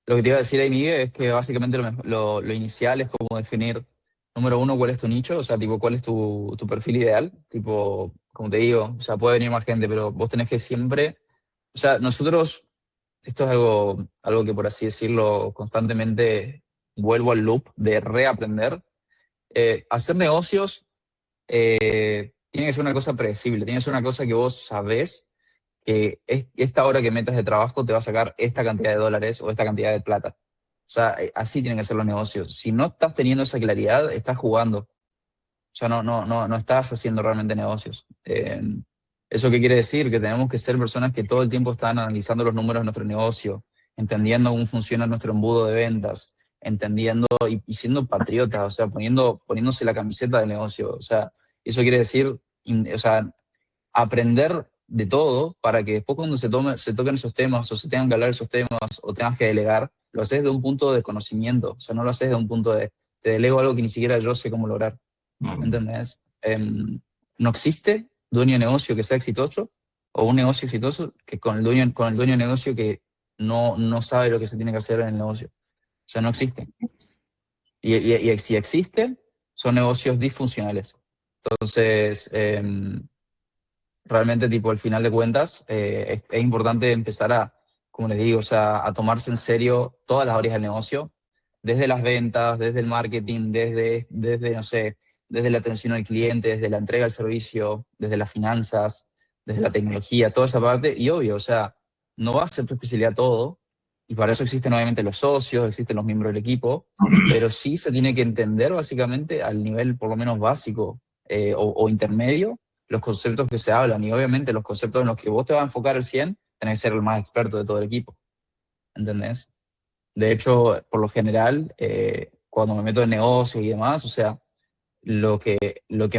Lo que te iba a decir ahí, Miguel, es que básicamente lo inicial es como definir, número uno, cuál es tu nicho, o sea, tipo, cuál es tu perfil ideal. Tipo, como te digo, o sea, puede venir más gente, pero vos tenés que siempre, o sea, nosotros, esto es algo que por así decirlo, constantemente vuelvo al loop de reaprender. Hacer negocios tiene que ser una cosa predecible, tiene que ser una cosa que vos sabés que esta hora que metas de trabajo te va a sacar esta cantidad de dólares o esta cantidad de plata. O sea, así tienen que ser los negocios. Si no estás teniendo esa claridad, estás jugando. O sea, no estás haciendo realmente negocios. ¿Eso qué quiere decir? Que tenemos que ser personas que todo el tiempo están analizando los números de nuestro negocio, entendiendo cómo funciona nuestro embudo de ventas, entendiendo y siendo patriotas, o sea, poniéndose la camiseta del negocio. O sea, eso quiere decir, o sea, aprender de todo para que después cuando se toquen esos temas o se tengan que hablar de esos temas o tengas que delegar, lo haces de un punto de conocimiento, o sea, no lo haces de un punto de te delego algo que ni siquiera yo sé cómo lograr, ¿me Mm. entendés? No existe dueño de negocio que sea exitoso o un negocio exitoso que con el dueño de negocio que no sabe lo que se tiene que hacer en el negocio. O sea, no existe. Y si existe, son negocios disfuncionales. Entonces, realmente, tipo, al final de cuentas, es importante empezar como les digo, o sea, a tomarse en serio todas las áreas del negocio, desde las ventas, desde el marketing, no sé, desde la atención al cliente, desde la entrega del servicio, desde las finanzas, desde la tecnología, toda esa parte. Y obvio, o sea, no va a ser tu especialidad todo, y para eso existen obviamente los socios, existen los miembros del equipo, pero sí se tiene que entender básicamente al nivel por lo menos básico o intermedio los conceptos que se hablan y obviamente los conceptos en los que vos te vas a enfocar al 100 tenés que ser el más experto de todo el equipo, ¿entendés? De hecho, por lo general, cuando me meto en negocios y demás, o sea, lo que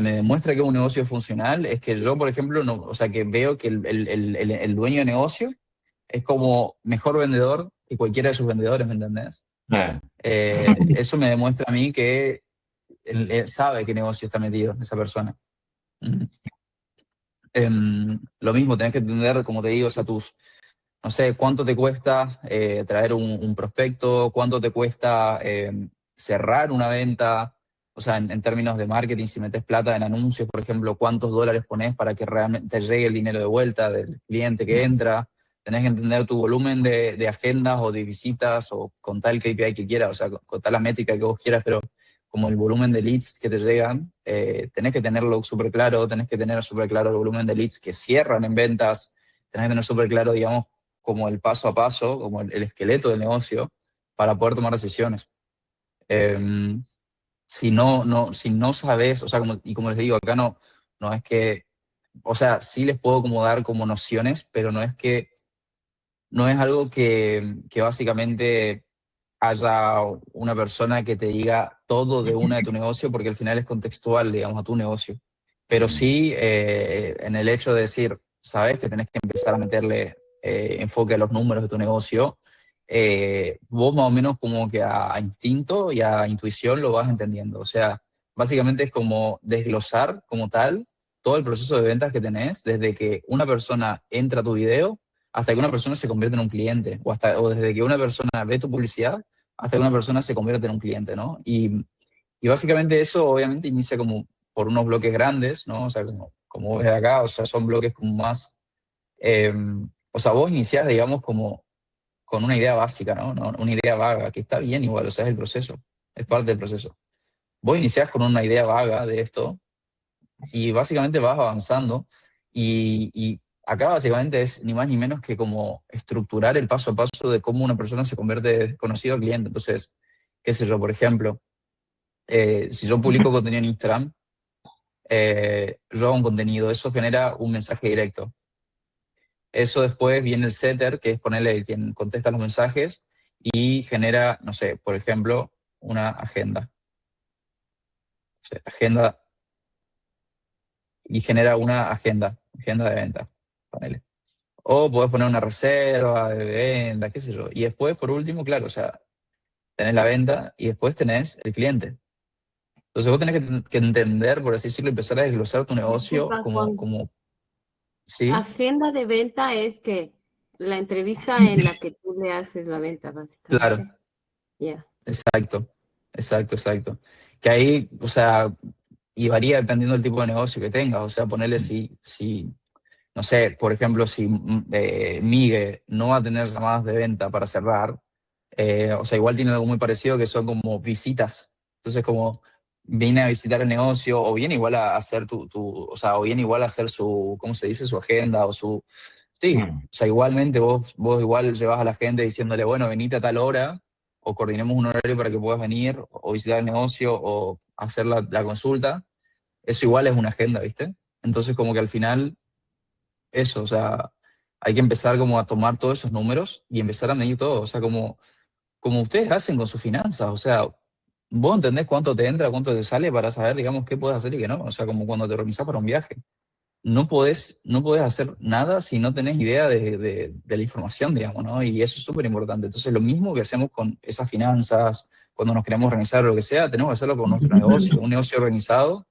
me demuestra que un negocio es funcional es que yo, por ejemplo, no, o sea, que veo que el dueño de negocio es como mejor vendedor que cualquiera de sus vendedores, ¿me entendés? Eh, Eso me demuestra a mí que él sabe qué negocio está metido esa persona. Mm. Lo mismo, tenés que entender, como te digo, o sea, no sé, cuánto te cuesta traer un prospecto, cuánto te cuesta cerrar una venta, o sea, en términos de marketing, si metes plata en anuncios, por ejemplo, cuántos dólares pones para que realmente te llegue el dinero de vuelta del cliente que entra. Tenés que entender tu volumen de agendas o de visitas o con tal KPI que quieras, o sea, con tal la métrica que vos quieras, pero como el volumen de leads que te llegan, tenés que tenerlo súper claro, tenés que tener súper claro el volumen de leads que cierran en ventas, tenés que tener súper claro, digamos, como el paso a paso, como el esqueleto del negocio, para poder tomar decisiones. Eh, si no sabes, o sea, como les digo, acá no es que, o sea, sí les puedo como dar como nociones, pero no es algo que básicamente haya una persona que te diga todo de una de tu negocio, porque al final es contextual, digamos, a tu negocio. Pero sí, en el hecho de decir, sabes que tenés que empezar a meterle enfoque a los números de tu negocio, vos más o menos como que a instinto y a intuición lo vas entendiendo. O sea, básicamente es como desglosar como tal todo el proceso de ventas que tenés, desde que una persona entra a tu video hasta que una persona se convierte en un cliente, o desde que una persona ve tu publicidad hasta que una persona se convierte en un cliente, ¿no? Y básicamente eso obviamente inicia como por unos bloques grandes, ¿no? O sea, como ves acá, o sea, son bloques como más, eh, o sea, vos iniciás, digamos, como con una idea básica, ¿no? Una idea vaga, que está bien igual, o sea, es el proceso, es parte del proceso. Vos iniciás con una idea vaga de esto y básicamente vas avanzando y acá básicamente es ni más ni menos que como estructurar el paso a paso de cómo una persona se convierte de desconocido a cliente. Entonces, qué sé yo, por ejemplo, si yo publico contenido en Instagram, yo hago un contenido, eso genera un mensaje directo. Eso después viene el setter, que es ponerle quien contesta los mensajes y genera, no sé, por ejemplo, una agenda. O sea, agenda y genera una agenda de venta. Ponele. O podés poner una reserva de venta, qué sé yo. Y después, por último, claro, o sea, tenés la venta y después tenés el cliente. Entonces vos tenés que entender, por así decirlo, empezar a desglosar tu negocio Disculpa, Juan. sí, Agenda de venta es que La entrevista en la que tú le haces la venta, Claro, básicamente. Ya. exacto, exacto. Que ahí, o sea, y varía dependiendo del tipo de negocio que tengas. O sea, ponerle si no sé, por ejemplo, si Migue no va a tener llamadas de venta para cerrar, o sea, igual tiene algo muy parecido que son como visitas. Entonces, como viene a visitar el negocio, o viene igual a hacer o sea, o viene igual a hacer su, ¿cómo se dice? Su agenda o su... Sí, o sea, igualmente vos igual llevas a la gente diciéndole, bueno, venite a tal hora, o coordinemos un horario para que puedas venir, o visitar el negocio, o hacer la consulta. Eso igual es una agenda, ¿viste? Entonces, como que al final eso, o sea, hay que empezar como a tomar todos esos números y empezar a medir todo, o sea, como ustedes hacen con sus finanzas, o sea, vos entendés cuánto te entra, cuánto te sale para saber, digamos, qué puedes hacer y qué no, o sea, como cuando te organizás para un viaje. No podés hacer nada si no tenés idea de la información, digamos, ¿no? Y eso es súper importante. Entonces, lo mismo que hacemos con esas finanzas, cuando nos queremos organizar o lo que sea, tenemos que hacerlo con nuestro negocio. Un negocio organizado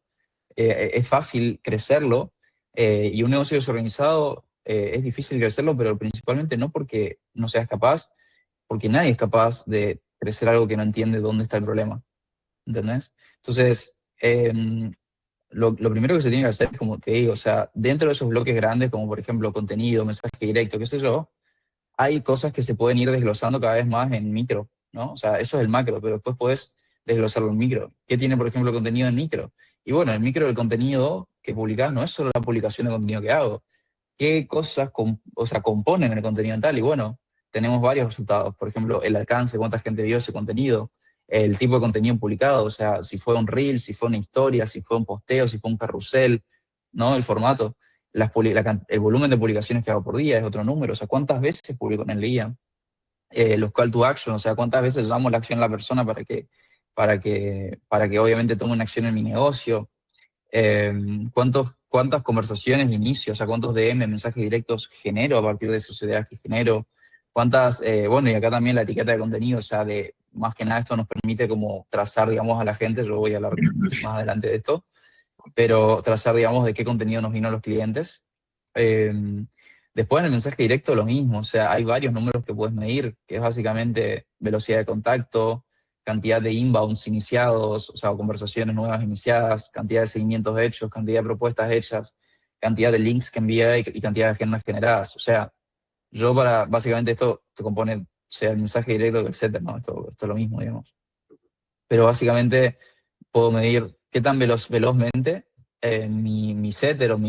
es fácil crecerlo y un negocio desorganizado es difícil crecerlo, pero principalmente no porque no seas capaz, porque nadie es capaz de crecer algo que no entiende dónde está el problema, ¿entendés? Entonces, lo primero que se tiene que hacer, como te digo, o sea, dentro de esos bloques grandes, como por ejemplo contenido, mensaje directo, qué sé yo, hay cosas que se pueden ir desglosando cada vez más en micro, ¿no? O sea, eso es el macro, pero después puedes desglosarlo en micro. ¿Qué tiene, por ejemplo, contenido en micro? Y bueno, el micro del contenido que publicás no es solo la publicación de contenido que hago. ¿Qué cosas o sea, componen el contenido en tal? Y bueno, tenemos varios resultados. Por ejemplo, el alcance, cuánta gente vio ese contenido, el tipo de contenido publicado, o sea, si fue un reel, si fue una historia, si fue un posteo, si fue un carrusel, ¿no? El formato el volumen de publicaciones que hago por día es otro número, o sea, cuántas veces publico en el día, los call to action, o sea, cuántas veces llamo la acción a la persona para que obviamente tome una acción en mi negocio, cuántas conversaciones inicio, o sea, cuántos DM, mensajes directos genero a partir de esas ideas que genero, bueno, y acá también la etiqueta de contenido, o sea, más que nada esto nos permite como trazar, digamos, a la gente, yo voy a hablar más adelante de esto, pero trazar, digamos, de qué contenido nos vino a los clientes. Eh, Después en el mensaje directo lo mismo, o sea, hay varios números que puedes medir, que es básicamente velocidad de contacto, cantidad de inbounds iniciados, o sea, conversaciones nuevas iniciadas, cantidad de seguimientos hechos, cantidad de propuestas hechas, cantidad de links que envía y cantidad de agendas generadas. O sea, básicamente esto te compone, o sea, el mensaje directo, etcétera, ¿no? Esto es lo mismo, digamos. Pero básicamente puedo medir qué tan velozmente mi setter o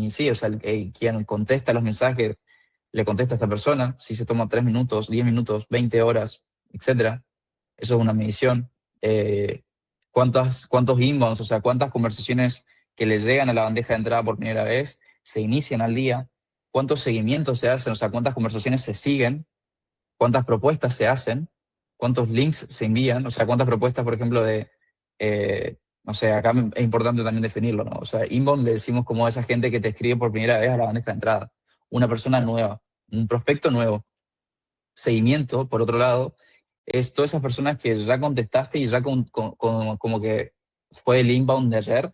sí, o sea, quien contesta los mensajes le contesta a esta persona, si se toma 3 minutos, 10 minutos, 20 horas, etcétera. Eso es una medición. ¿Cuántos inbounds, o sea, cuántas conversaciones que le llegan a la bandeja de entrada por primera vez se inician al día? ¿Cuántos seguimientos se hacen? O sea, cuántas conversaciones se siguen, cuántas propuestas se hacen, cuántos links se envían, o sea, cuántas propuestas, por ejemplo, no sé, acá es importante también definirlo, ¿no? O sea, inbound le decimos como a esa gente que te escribe por primera vez a la bandeja de entrada, una persona nueva, un prospecto nuevo. Seguimiento, por otro lado, es todas esas personas que ya contestaste y ya como que fue el inbound de ayer. O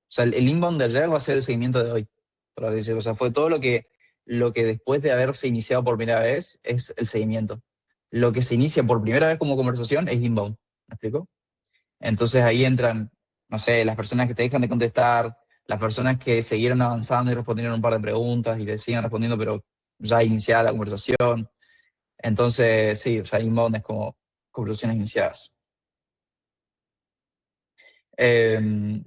sea, el inbound de ayer va a ser el seguimiento de hoy, por así decirlo. O sea, fue todo lo que después de haberse iniciado por primera vez es el seguimiento. Lo que se inicia por primera vez como conversación es inbound. ¿Me explico? Entonces ahí entran, no sé, las personas que te dejan de contestar, las personas que siguieron avanzando y respondieron un par de preguntas y te siguen respondiendo, pero ya iniciada la conversación. Entonces, sí, o sea, inbound es como conversaciones iniciadas. Eh,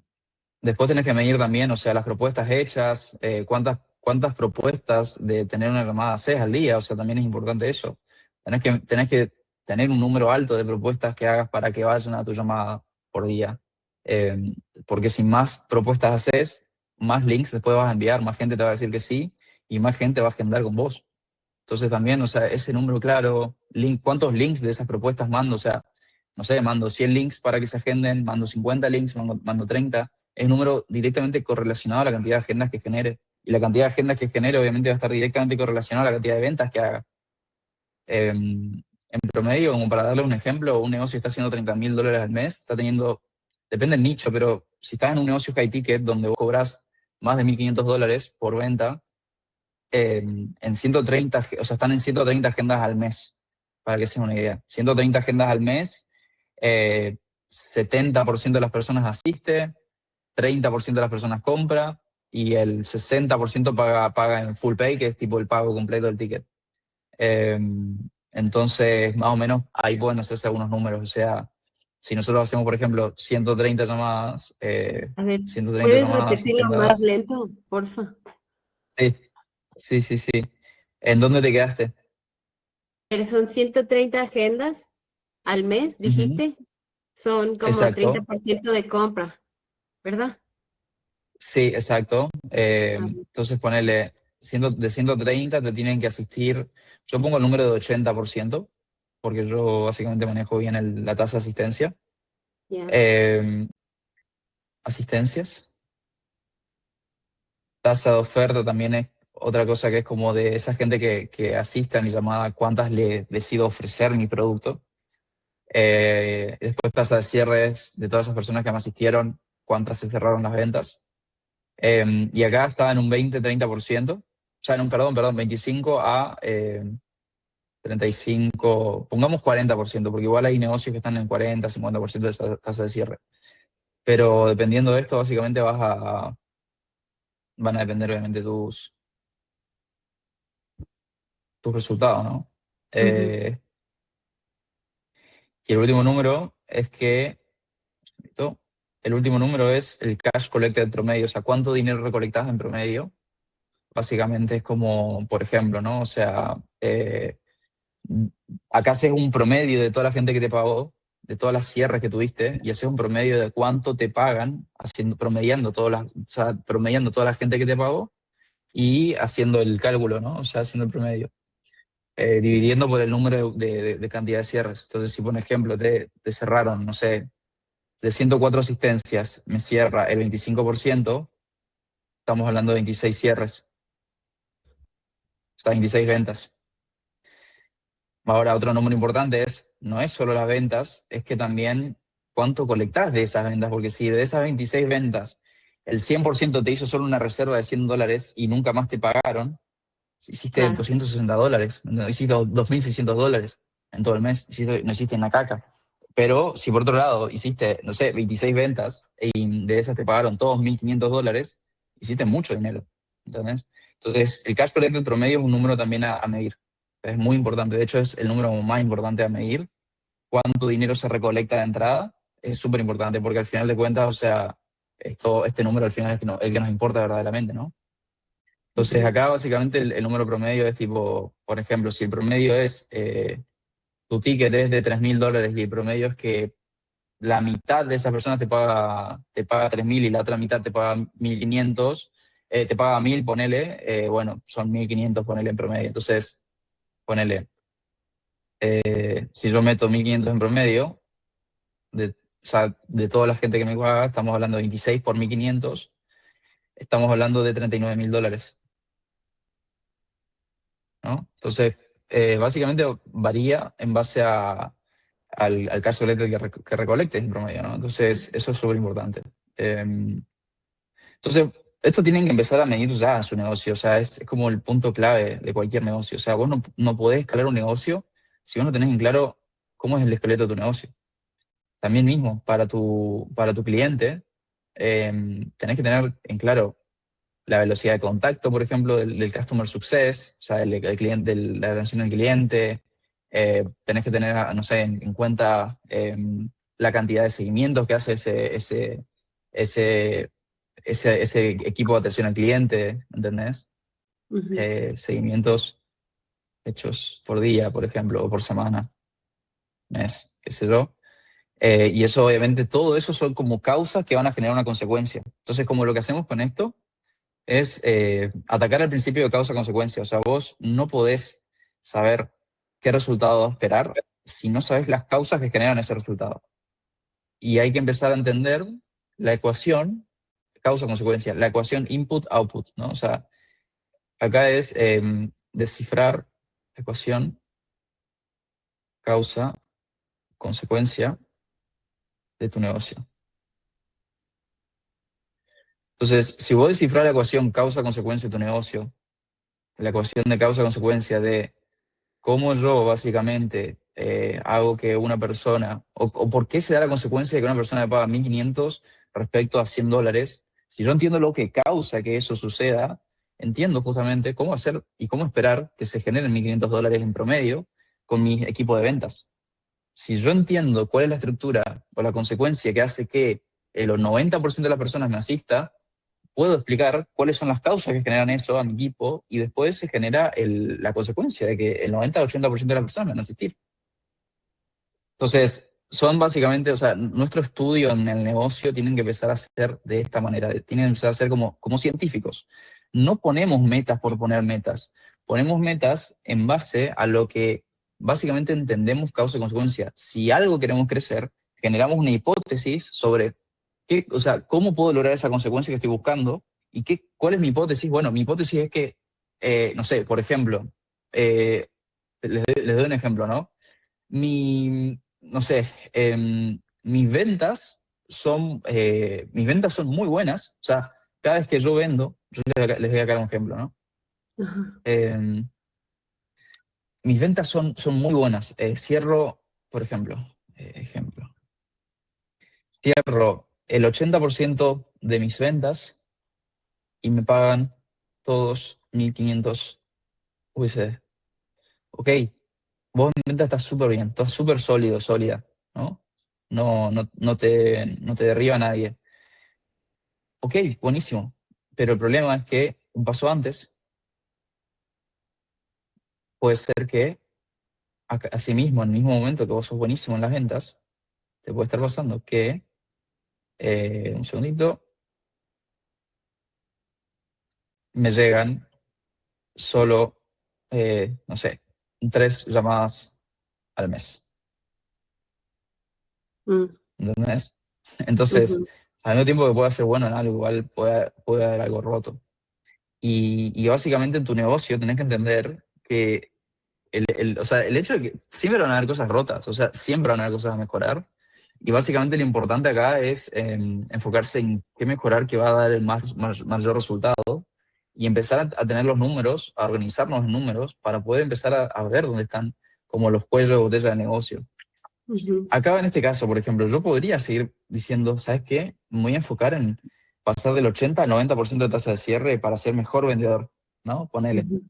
Después tenés que medir también, o sea, las propuestas hechas, cuántas propuestas de tener una llamada haces al día, o sea, también es importante eso. Tenés que tener un número alto de propuestas que hagas para que vayan a tu llamada por día. Eh, Porque si más propuestas haces, más links después vas a enviar, más gente te va a decir que sí y más gente va a agendar con vos. Entonces también, o sea, ese número claro, cuántos links de esas propuestas mando, o sea, no sé, mando 100 links para que se agenden, mando 50 links, mando 30, es un número directamente correlacionado a la cantidad de agendas que genere. Y la cantidad de agendas que genere obviamente va a estar directamente correlacionada a la cantidad de ventas que haga. En promedio, como para darle un ejemplo, un negocio está haciendo $30.000 al mes, está teniendo, depende del nicho, pero si estás en un negocio high ticket donde vos cobras más de $1.500 por venta, en 130, o sea, están en 130 agendas al mes, para que se den una idea. 130 agendas al mes, 70% de las personas asiste, 30% de las personas compra y el 60% paga en full pay, que es tipo el pago completo del ticket. Eh, entonces, más o menos, ahí pueden hacerse algunos números. O sea, si nosotros hacemos, por ejemplo, 130 llamadas, A ver, 130 ¿puedes llamadas repetirlo más agendadas. lento, porfa? Sí, sí, sí, sí. ¿En dónde te quedaste? Pero son 130 agendas al mes, Ujú. dijiste. Son como el Exacto. 30% de compra, ¿verdad? Sí, exacto. Ah, Entonces, ponele, de 130 te tienen que asistir. Yo pongo el número de 80% porque yo básicamente manejo bien la tasa de asistencia. ya, Eh, asistencias. Tasa de oferta también es otra cosa que es como de esa gente que asiste a mi llamada, cuántas le decido ofrecer mi producto. Después tasa de cierres de todas esas personas que me asistieron, cuántas se cerraron las ventas. Y acá está en un 20-30%, o sea, en un, perdón, 25 a 35, pongamos 40%, porque igual hay negocios que están en 40-50% de esa tasa de cierre. Pero dependiendo de esto, básicamente van a depender obviamente tus resultados, ¿no? ujú, Eh, y el último número es que, ¿listo? El último número es el cash collected promedio, o sea, cuánto dinero recolectas en promedio. Básicamente es como, por ejemplo, ¿no? O sea, acá haces un promedio de toda la gente que te pagó, de todas las cierres que tuviste, y haces un promedio de cuánto te pagan, o sea, promediando toda la gente que te pagó y haciendo el cálculo, ¿no? O sea, haciendo el promedio. ya, Dividiendo por el número de cantidad de cierres. Entonces, si por ejemplo te cerraron, no sé, de 104 asistencias, me cierra el 25%, estamos hablando de 26 cierres, o sea, 26 ventas. Ahora, otro número importante no es solo las ventas, es que también cuánto colectás de esas ventas, porque si de esas 26 ventas el 100% te hizo solo una reserva de $100 y nunca más te pagaron, hiciste claro. $260, ¿no? Hiciste $2.600 en todo el mes, no hiciste una caca. Pero si por otro lado hiciste, no sé, 26 ventas y de esas te pagaron todos $1.500, hiciste mucho dinero, ¿entendés? Entonces, el cash collected promedio es un número también a medir. Es muy importante, de hecho es el número más importante a medir. Cuánto dinero se recolecta de entrada es súper importante porque al final de cuentas, o sea, este número al final es el que nos importa verdaderamente, ¿no? Entonces Ujú, acá básicamente el número promedio es tipo, por ejemplo, si el promedio es, tu ticket es de $3.000 y el promedio es que la mitad de esas personas te paga 3.000 y la otra mitad te paga 1.500, te paga 1.000, ponele, bueno, son 1.500, ponele en promedio. Entonces, ponele, si yo meto 1.500 en promedio, o sea, de toda la gente que me paga, estamos hablando de 26 por 1.500, estamos hablando de $39.000. ¿No? Entonces, básicamente varía en base al caso eléctrico que recolectes en promedio, ¿no? Entonces, eso es súper importante. Entonces, esto tienen que empezar a medir ya en su negocio, o sea, es como el punto clave de cualquier negocio. O sea, vos no podés escalar un negocio si vos no tenés en claro cómo es el esqueleto de tu negocio. También mismo, para tu cliente, tenés que tener en claro la velocidad de contacto, por ejemplo, del customer success, o sea, el cliente, la atención al cliente. Tenés que tener, no sé, en cuenta la cantidad de seguimientos que hace ese, ese equipo de atención al cliente, ¿entendés? ujú. Seguimientos hechos por día, por ejemplo, o por semana, mes, qué sé yo. Y eso, obviamente, todo eso son como causas que van a generar una consecuencia. Entonces, como lo que hacemos con esto es atacar el principio de causa-consecuencia. O sea, vos no podés saber qué resultado esperar si no sabes las causas que generan ese resultado. Y hay que empezar a entender la ecuación causa-consecuencia, la ecuación input-output, ¿no? O sea, acá es descifrar la ecuación causa-consecuencia de tu negocio. Entonces, si vos descifras la ecuación causa-consecuencia de tu negocio, la ecuación de causa-consecuencia de cómo yo básicamente hago que una persona, o por qué se da la consecuencia de que una persona me paga 1.500 respecto a $100, si yo entiendo lo que causa que eso suceda, entiendo justamente cómo hacer y cómo esperar que se generen $1.500 en promedio con mi equipo de ventas. Si yo entiendo cuál es la estructura o la consecuencia que hace que el 90% de las personas me asista, puedo explicar cuáles son las causas que generan eso a mi equipo y después se genera la consecuencia de que el 90-80% de las personas van a asistir. Entonces, son básicamente, o sea, nuestro estudio en el negocio tienen que empezar a ser de esta manera, tienen que empezar a ser como científicos. No ponemos metas por poner metas, ponemos metas en base a lo que básicamente entendemos causa y consecuencia. Si algo queremos crecer, generamos una hipótesis sobre o sea, cómo puedo lograr esa consecuencia que estoy buscando y cuál es mi hipótesis. Bueno, mi hipótesis es que, no sé, por ejemplo, les doy un ejemplo, ¿no? No sé, mis ventas son muy buenas. O sea, cada vez que yo vendo, yo les voy a dar un ejemplo, ¿no? Ajá. Eh, mis ventas son muy buenas. Cierro, por ejemplo, cierro el 80% de mis ventas y me pagan todos 1.500 USD. Ok, vos en venta estás súper bien, estás súper sólido, sólida, ¿no? No te derriba nadie. Ok, buenísimo. Pero el problema es que un paso antes puede ser que, asimismo, en el mismo momento que vos sos buenísimo en las ventas, te puede estar pasando que, un segundito, me llegan solo, no sé, 3 llamadas al mes. Mm, ¿Entendés? Entonces, ujú, al mismo tiempo que pueda ser bueno en algo, igual puede haber algo roto. Y básicamente en tu negocio tenés que entender que o sea, el hecho de que siempre van a haber cosas rotas, o sea, siempre van a haber cosas a mejorar. Y básicamente lo importante acá es enfocarse en qué mejorar que va a dar el mayor resultado y empezar a tener los números, a organizarnos en números para poder empezar a ver dónde están como los cuellos de botella de negocio. ujú, Acá en este caso, por ejemplo, yo podría seguir diciendo, ¿sabes qué? Me voy a enfocar en pasar del 80 al 90% de tasa de cierre para ser mejor vendedor, ¿no? Ponele. ujú,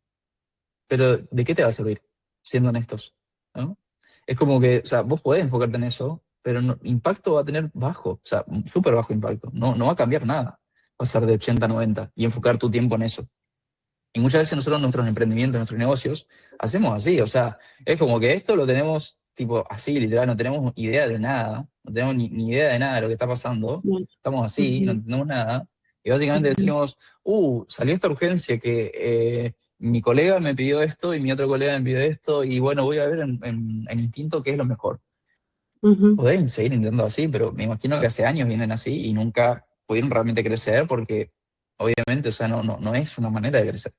Pero ¿de qué te va a servir? Siendo honestos, ¿no? Es como que, o sea, vos podés enfocarte en eso, pero impacto va a tener bajo, o sea, súper bajo impacto. No va a cambiar nada pasar de 80 a 90 y enfocar tu tiempo en eso. Y muchas veces nosotros en nuestros emprendimientos, en nuestros negocios, hacemos así, o sea, es como que esto lo tenemos tipo así, literal, no tenemos idea de nada, no tenemos ni idea de nada de lo que está pasando, bueno, estamos así, no ujú, entendemos nada, y básicamente ujú, decimos, salió esta urgencia que mi colega me pidió esto y mi otro colega me pidió esto, y bueno, voy a ver en instinto qué es lo mejor. ujú, Pueden seguir intentando así, pero me imagino que hace años vienen así y nunca pudieron realmente crecer porque obviamente, o sea, no es una manera de crecer.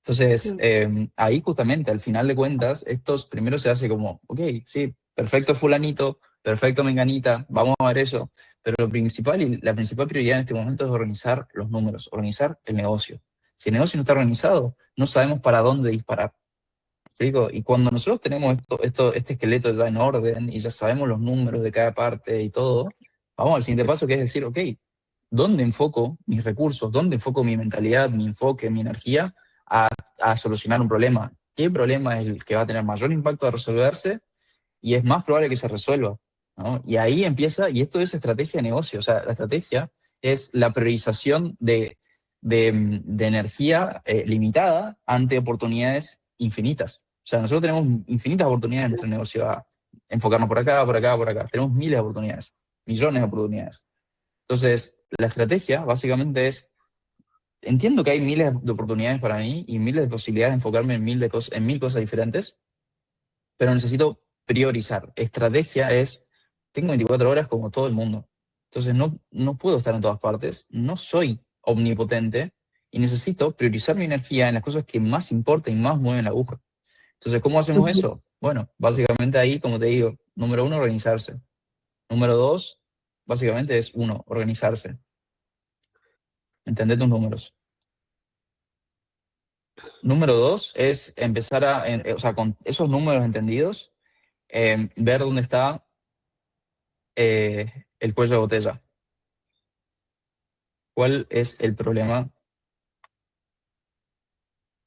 Entonces, claro, ahí justamente, al final de cuentas, estos primero se hace como, ok, sí, perfecto fulanito, perfecto menganita, vamos a ver eso, pero lo principal y la principal prioridad en este momento es organizar los números, organizar el negocio. Si el negocio no está organizado, no sabemos para dónde disparar. ¿Me explico? Y cuando nosotros tenemos este esqueleto ya en orden y ya sabemos los números de cada parte y todo, vamos al siguiente paso que es decir, ok, ¿dónde enfoco mis recursos? ¿Dónde enfoco mi mentalidad, mi enfoque, mi energía a solucionar un problema? ¿Qué problema es el que va a tener mayor impacto a resolverse y es más probable que se resuelva? ¿No? Y ahí empieza, y esto es estrategia de negocio, o sea, la estrategia es la priorización de energía limitada ante oportunidades infinitas. O sea, nosotros tenemos infinitas oportunidades en nuestro negocio a enfocarnos por acá, por acá, por acá. Tenemos miles de oportunidades, millones de oportunidades. Entonces, la estrategia básicamente es, entiendo que hay miles de oportunidades para mí y miles de posibilidades de enfocarme en mil cosas diferentes, pero necesito priorizar. Estrategia es, tengo 24 horas como todo el mundo. Entonces, no puedo estar en todas partes, no soy omnipotente y necesito priorizar mi energía en las cosas que más importan y más mueven la aguja. Entonces, ¿cómo hacemos ujú. eso? Bueno, básicamente ahí, como te digo, número uno, organizarse. Número dos, básicamente es uno, organizarse. Entender tus números. Número dos es empezar o sea, con esos números entendidos, ver dónde está el cuello de botella. ¿Cuál es el problema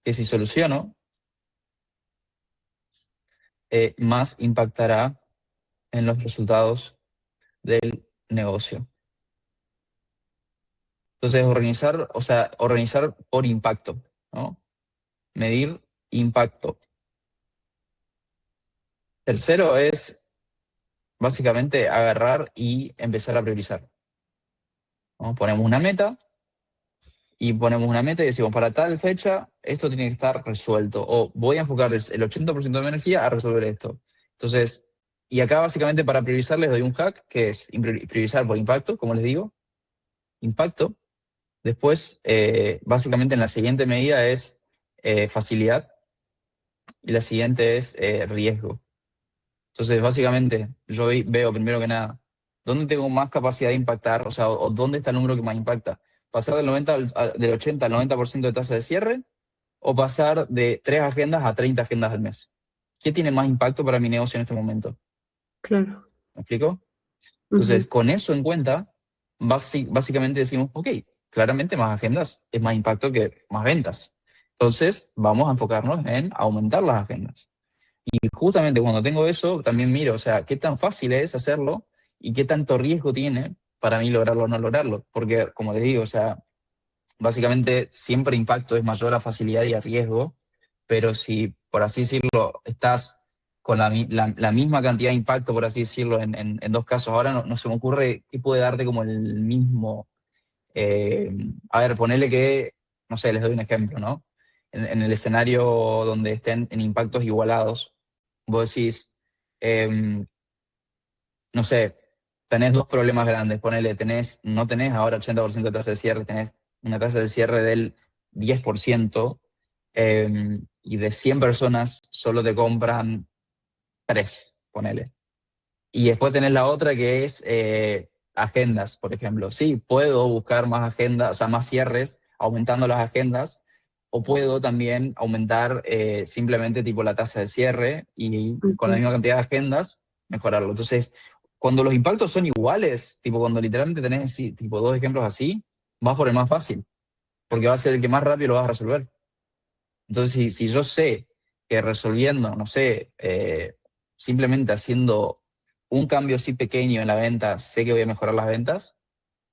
que si soluciono, más impactará en los resultados del negocio? Entonces, organizar por impacto, ¿no? Medir impacto. Tercero es básicamente agarrar y empezar a priorizar, ¿no? Ponemos una meta y decimos, para tal fecha, esto tiene que estar resuelto. O voy a enfocar el 80% de mi energía a resolver esto. Entonces, y acá básicamente para priorizar les doy un hack, que es priorizar por impacto, como les digo, impacto. Después, básicamente en la siguiente medida es facilidad y la siguiente es riesgo. Entonces, básicamente, yo veo primero que nada, ¿dónde tengo más capacidad de impactar? O sea, o dónde está el número que más impacta. ¿Pasar del 80 al 90% de tasa de cierre o pasar de 3 agendas a 30 agendas al mes? ¿Qué tiene más impacto para mi negocio en este momento? Claro. ¿Me explico? Entonces, Ujú. con eso en cuenta, básicamente decimos, ok, claramente más agendas es más impacto que más ventas. Entonces, vamos a enfocarnos en aumentar las agendas. Y justamente cuando tengo eso, también miro, o sea, qué tan fácil es hacerlo y qué tanto riesgo tiene para mí lograrlo o no lograrlo. Porque, como les digo, o sea, básicamente siempre impacto es mayor a facilidad y a riesgo, pero si, por así decirlo, estás con la misma cantidad de impacto, por así decirlo, en dos casos, ahora no se me ocurre qué puede darte como el mismo. A ver, ponele que, no sé, les doy un ejemplo, ¿no? En el escenario donde estén en impactos igualados, vos decís, em, no sé, tenés dos problemas grandes, ponele, no tenés ahora 80% de tasa de cierre, tenés una tasa de cierre del 10%, y de 100 personas solo te compran 3, ponele. Y después tenés la otra que es agendas, por ejemplo. Sí, puedo buscar más agendas, o sea, más cierres aumentando las agendas, o puedo también aumentar simplemente tipo la tasa de cierre y con la Ujú. misma cantidad de agendas mejorarlo. Entonces, cuando los impactos son iguales, tipo cuando literalmente tenés sí, tipo dos ejemplos así, vas por el más fácil, porque va a ser el que más rápido lo vas a resolver. Entonces, si yo sé que resolviendo, no sé, simplemente haciendo un cambio así pequeño en la venta, sé que voy a mejorar las ventas,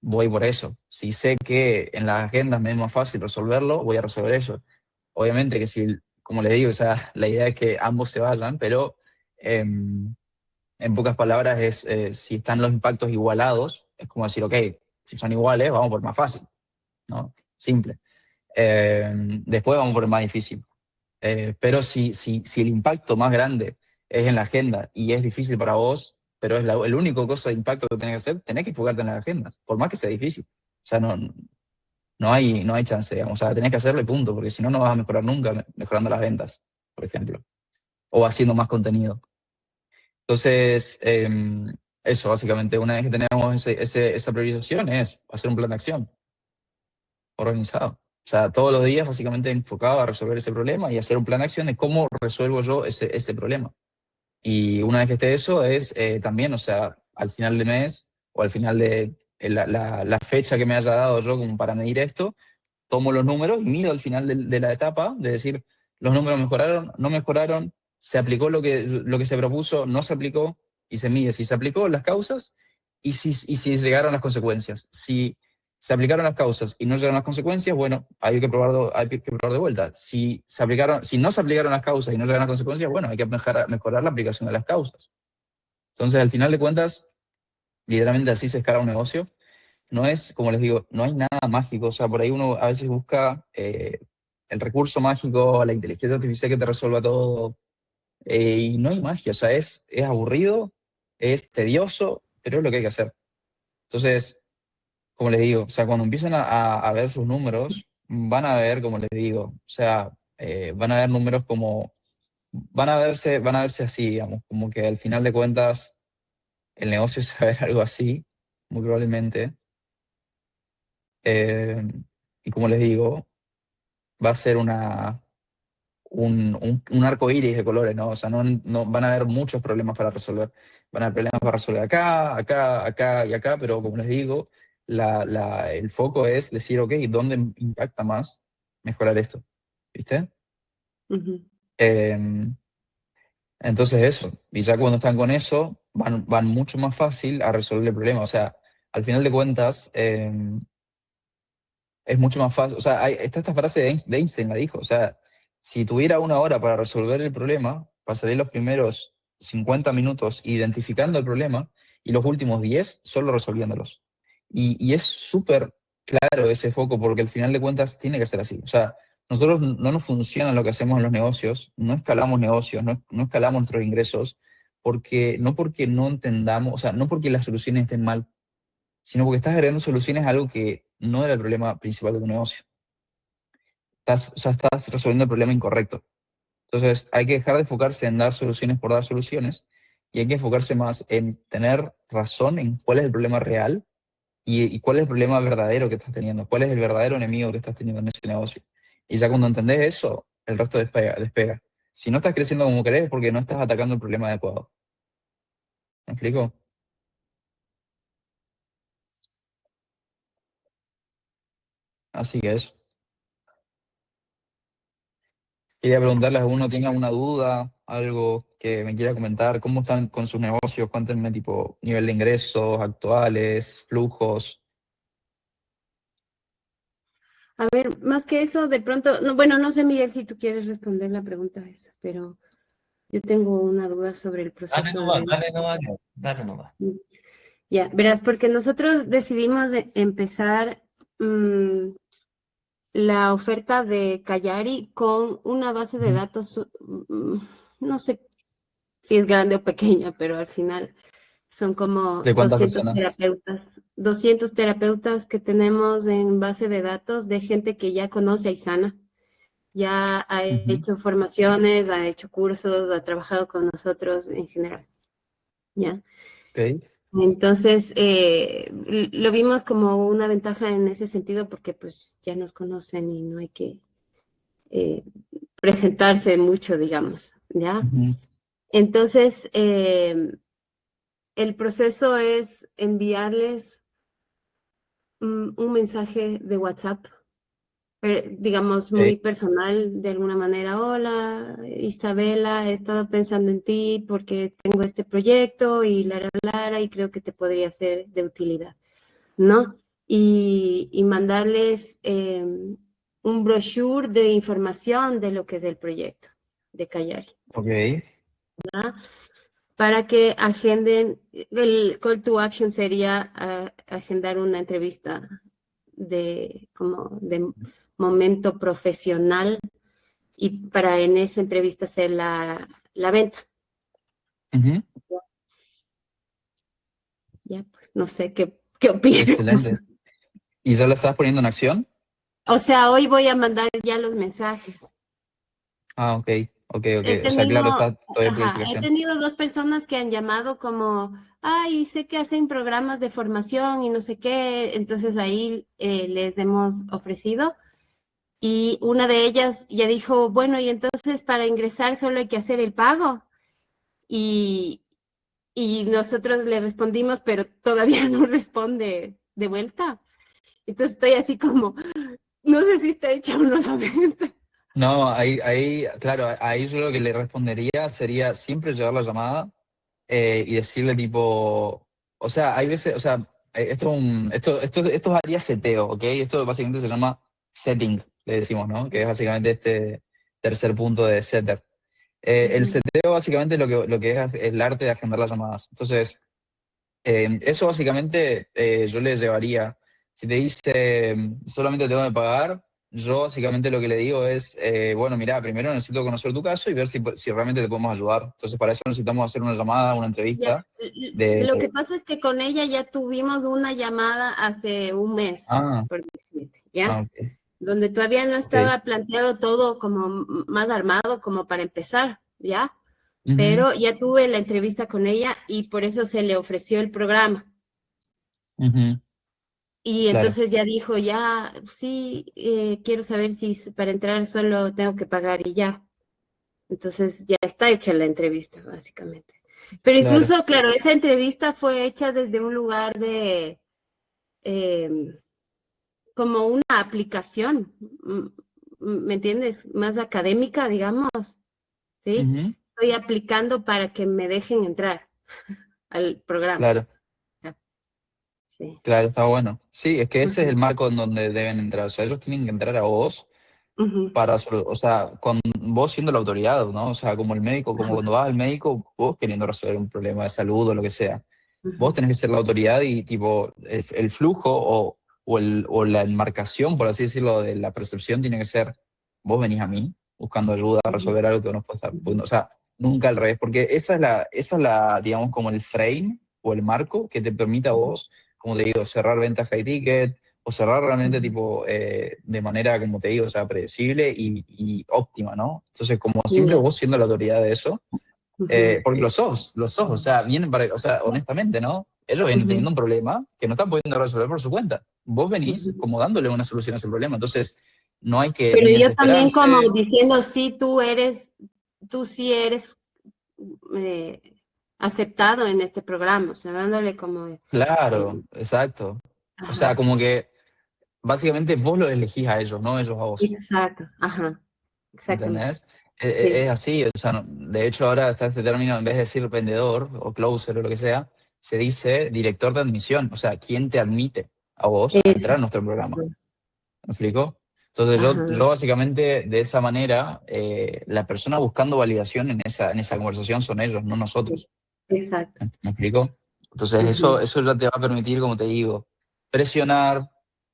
voy por eso. Si sé que en las agendas me es más fácil resolverlo, voy a resolver eso. Obviamente que si, como les digo, o sea, la idea es que ambos se vayan, pero en pocas palabras es, si están los impactos igualados, es como decir, ok, si son iguales, vamos por más fácil, ¿no? Simple. Después vamos por el más difícil. Pero si el impacto más grande es en la agenda y es difícil para vos, pero es el único cosa de impacto que tenés que hacer, tenés que enfocarte en las agendas, por más que sea difícil. O sea, no hay chance, digamos. O sea, tenés que hacerlo y punto, porque si no, no vas a mejorar nunca mejorando las ventas, por ejemplo, o haciendo más contenido. Entonces, eso básicamente, una vez que tenemos esa priorización, es hacer un plan de acción organizado. O sea, todos los días básicamente enfocado a resolver ese problema y hacer un plan de acción de cómo resuelvo yo ese problema. Y una vez que esté eso, es también, o sea, al final de mes o al final de la fecha que me haya dado yo como para medir esto, tomo los números y mido al final de la etapa, de decir, los números mejoraron, no mejoraron, se aplicó lo que se propuso, no se aplicó, y se mide si se aplicó las causas y si llegaron las consecuencias. Si se aplicaron las causas y no llegaron las consecuencias, bueno, hay que probar de vuelta. Si no se aplicaron las causas y no llegaron las consecuencias, bueno, hay que mejorar la aplicación de las causas. Entonces, al final de cuentas, literalmente así se escala un negocio. No es, como les digo, no hay nada mágico. O sea, por ahí uno a veces busca el recurso mágico, la inteligencia artificial que te resuelva todo, y no hay magia. O sea, es aburrido, es tedioso, pero es lo que hay que hacer. Entonces, como les digo, o sea, cuando empiezan a ver sus números, van a ver, como les digo, o sea, van a ver números como, van a verse así, digamos, como que al final de cuentas el negocio se va a ver algo así, muy probablemente. Eh, y como les digo, va a ser una, un arco iris de colores, ¿no? O sea, no van a haber muchos problemas para resolver. Van a haber problemas para resolver acá, acá, acá y acá, pero como les digo, el foco es decir, ok, ¿dónde impacta más mejorar esto? ¿Viste? Ujú. Em, entonces eso, y ya cuando están con eso, van mucho más fácil a resolver el problema. O sea, al final de cuentas, es mucho más fácil. O sea, está esta frase de Einstein, la dijo. O sea, si tuviera una hora para resolver el problema, pasaría los primeros 50 minutos identificando el problema y los últimos 10 solo resolviéndolos. Y es súper claro ese foco porque al final de cuentas tiene que ser así. O sea, nosotros no nos funciona lo que hacemos en los negocios, no escalamos negocios, no escalamos nuestros ingresos, porque no entendamos, o sea, no porque las soluciones estén mal, sino porque estás agregando soluciones a algo que no era el problema principal de tu negocio. O sea, estás resolviendo el problema incorrecto. Entonces, hay que dejar de enfocarse en dar soluciones por dar soluciones y hay que enfocarse más en tener razón en cuál es el problema real y cuál es el problema verdadero que estás teniendo, cuál es el verdadero enemigo que estás teniendo en ese negocio. Y ya cuando entendés eso, el resto despega. Si no estás creciendo como querés es porque no estás atacando el problema adecuado. ¿Me explico? Así que eso. Quería preguntarles a uno, ¿tenga alguna duda, algo que me quiera comentar? ¿Cómo están con sus negocios? Cuéntenme, tipo, nivel de ingresos actuales, flujos. A ver, más que eso, de pronto, no, bueno, no sé, Miguel, si tú quieres responder la pregunta esa, pero yo tengo una duda sobre el Dale proceso de nomás, venta. dale nomás, dale nomás. Ya, verás, porque nosotros decidimos empezar la oferta de Callari con una base de Ujú. datos, no sé si es grande o pequeña, pero al final son como ¿De cuántas personas? 200 terapeutas que tenemos en base de datos de gente que ya conoce a Isana, ya ha Ujú. hecho formaciones, ha hecho cursos, ha trabajado con nosotros en general, ¿ya? Ok. Entonces, lo vimos como una ventaja en ese sentido porque pues ya nos conocen y no hay que eh, presentarse mucho, digamos, ¿ya? Ujú. Entonces, el proceso es enviarles un mensaje de WhatsApp, digamos, Ok. muy personal, de alguna manera. Hola, Isabela, he estado pensando en ti porque tengo este proyecto y y creo que te podría ser de utilidad, ¿no? Y mandarles un brochure de información de lo que es el proyecto de Callari, Ok. ¿verdad? Para que agenden, el call to action sería agendar una entrevista como de momento profesional y para en esa entrevista hacer la venta. Ujú. Ya, pues no sé qué opinas. Excelente. ¿Y ya lo estás poniendo en acción? O sea, hoy voy a mandar ya los mensajes. Ah, ok. Ok, ok. He O sea, claro, tenido, está todavía en ajá, he planificación. tenido dos personas que han llamado como, ay, sé que hacen programas de formación y no sé qué, entonces ahí les hemos ofrecido. Y una de ellas ya dijo, bueno, y entonces para ingresar solo hay que hacer el pago. Y, y nosotros le respondimos, pero todavía no responde de vuelta. Entonces estoy así como, no sé si está hecha o no la venta. No, claro, ahí yo lo que le respondería sería siempre llevar la llamada y decirle tipo, o sea, hay veces, o sea, esto es área seteo, ¿ok? Esto básicamente se llama setting, le decimos, ¿no? Que es básicamente este tercer punto de setter. El Ujú. seteo básicamente lo que es el arte de agendar las llamadas. Entonces, eso básicamente yo le llevaría. Si te dice solamente tengo que pagar, yo básicamente lo que le digo es, bueno, mira, primero necesito conocer tu caso y ver si realmente te podemos ayudar. Entonces, para eso necesitamos hacer una llamada, una Ya, entrevista lo que de... pasa es que con ella ya tuvimos una llamada hace un mes, Ah, por decirte, ¿ya? ok, Donde todavía no ok. estaba planteado todo como más armado como para empezar, ¿ya? Ujú, Pero ya tuve la entrevista con ella y por eso se le ofreció el programa. ujú, Y claro. entonces ya dijo, ya, sí, quiero saber si para entrar solo tengo que pagar y ya. Entonces ya está hecha la entrevista, básicamente. Pero Claro. incluso, claro, esa entrevista fue hecha desde un lugar de como una aplicación, ¿me entiendes? Más académica, digamos, ¿sí? Ujú. Estoy aplicando para que me dejen entrar al programa. Claro, Ah, sí. claro, está bueno. Sí, es que ese es el Ujú, marco en donde deben entrar. O sea, ellos tienen que entrar a vos ujú, para, o sea, con vos siendo la autoridad, ¿no? O sea, como el médico, como ajá, cuando vas al médico, vos queriendo resolver un problema de salud o lo que sea. Vos ujú, tenés que ser la autoridad y tipo, el flujo o la enmarcación, por así decirlo, de la percepción tiene que ser, vos venís a mí buscando ayuda a ujú, resolver algo que vos no puedes estar, ujú, o sea, nunca al revés, porque esa es la, digamos, como el frame o el marco que te permite a ujú, vos, como te digo, cerrar ventas high ticket o cerrar realmente ujú, tipo de manera, como te digo, o sea, predecible y óptima, ¿no? Entonces, como siempre ya, vos siendo la autoridad de eso, ujú, porque los sos, o sea, vienen para, o sea, honestamente, ¿no? Ellos vienen ujú, teniendo un problema que no están pudiendo resolver por su cuenta. Vos venís ujú. como dándole una solución a ese problema. Entonces, no hay que Pero ni yo también como desesperarse. diciendo, sí, tú sí eres eh, aceptado en este programa, o sea, dándole como, Claro, exacto. O sea, ajá, como que básicamente vos los elegís a ellos, no ellos a vos. exacto, ajá, exactamente, ¿Entendés? Es sí, así, o sea, de hecho ahora está este término, en vez de decir vendedor o closer o lo que sea, se dice director de admisión, o sea, ¿quién te admite a vos a eso, entrar a nuestro programa? ajá, ¿Me explico? Entonces yo ajá, básicamente de esa manera, la persona buscando validación en esa conversación son ellos, no nosotros. exacto, ¿Me explico? Entonces eso, ujú, eso ya te va a permitir, como te digo, presionar,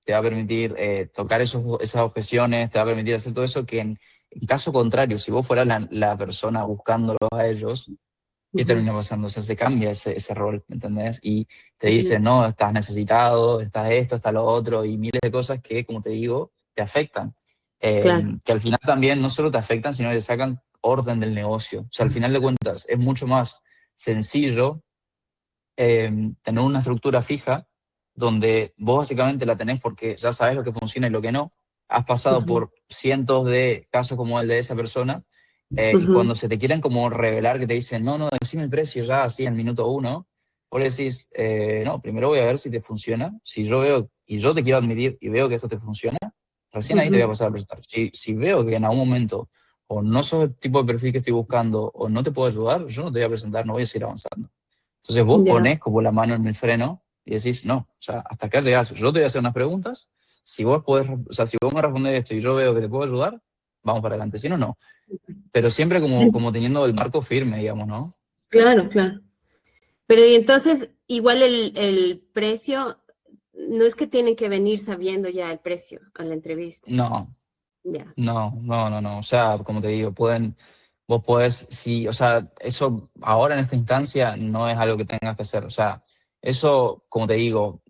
te va a permitir tocar esas objeciones, te va a permitir hacer todo eso que en caso contrario, si vos fueras la persona buscándolos a ellos, ¿qué ujú, termina pasando? O sea, se cambia ese rol, ¿me entendés? Y te ujú, dicen, no, estás necesitado, estás esto, estás lo otro, y miles de cosas que, como te digo, te afectan. claro, Que al final también no solo te afectan, sino que te sacan orden del negocio. O sea, al final de cuentas, es mucho más sencillo tener una estructura fija donde vos básicamente la tenés porque ya sabes lo que funciona y lo que no. Has pasado ujú, por cientos de casos como el de esa persona y ujú, cuando se te quieren como revelar que te dicen, no, no, decime el precio ya así en minuto uno, vos le decís, no, primero voy a ver si te funciona. Si yo veo y yo te quiero admitir y veo que esto te funciona, recién ahí te voy a ujú, pasar a presentar. Si veo que en algún momento o no sos el tipo de perfil que estoy buscando o no te puedo ayudar, yo no te voy a presentar, no voy a seguir avanzando. Entonces vos ya, ponés como la mano en el freno y decís, no, o sea, hasta acá llegás. Yo te voy a hacer unas preguntas. Si vos podés, o sea, si vos me respondes esto y yo veo que te puedo ayudar, vamos para adelante. Si no, no. Pero siempre como teniendo el marco firme, digamos, ¿no? claro, claro. Pero y entonces, igual el precio, no es que tienen que venir sabiendo ya el precio a la entrevista, No, ya. no, no, no, no. O sea, como te digo, vos podés, sí, o sea, eso ahora en esta instancia no es algo que tengas que hacer. O sea, eso, como te digo,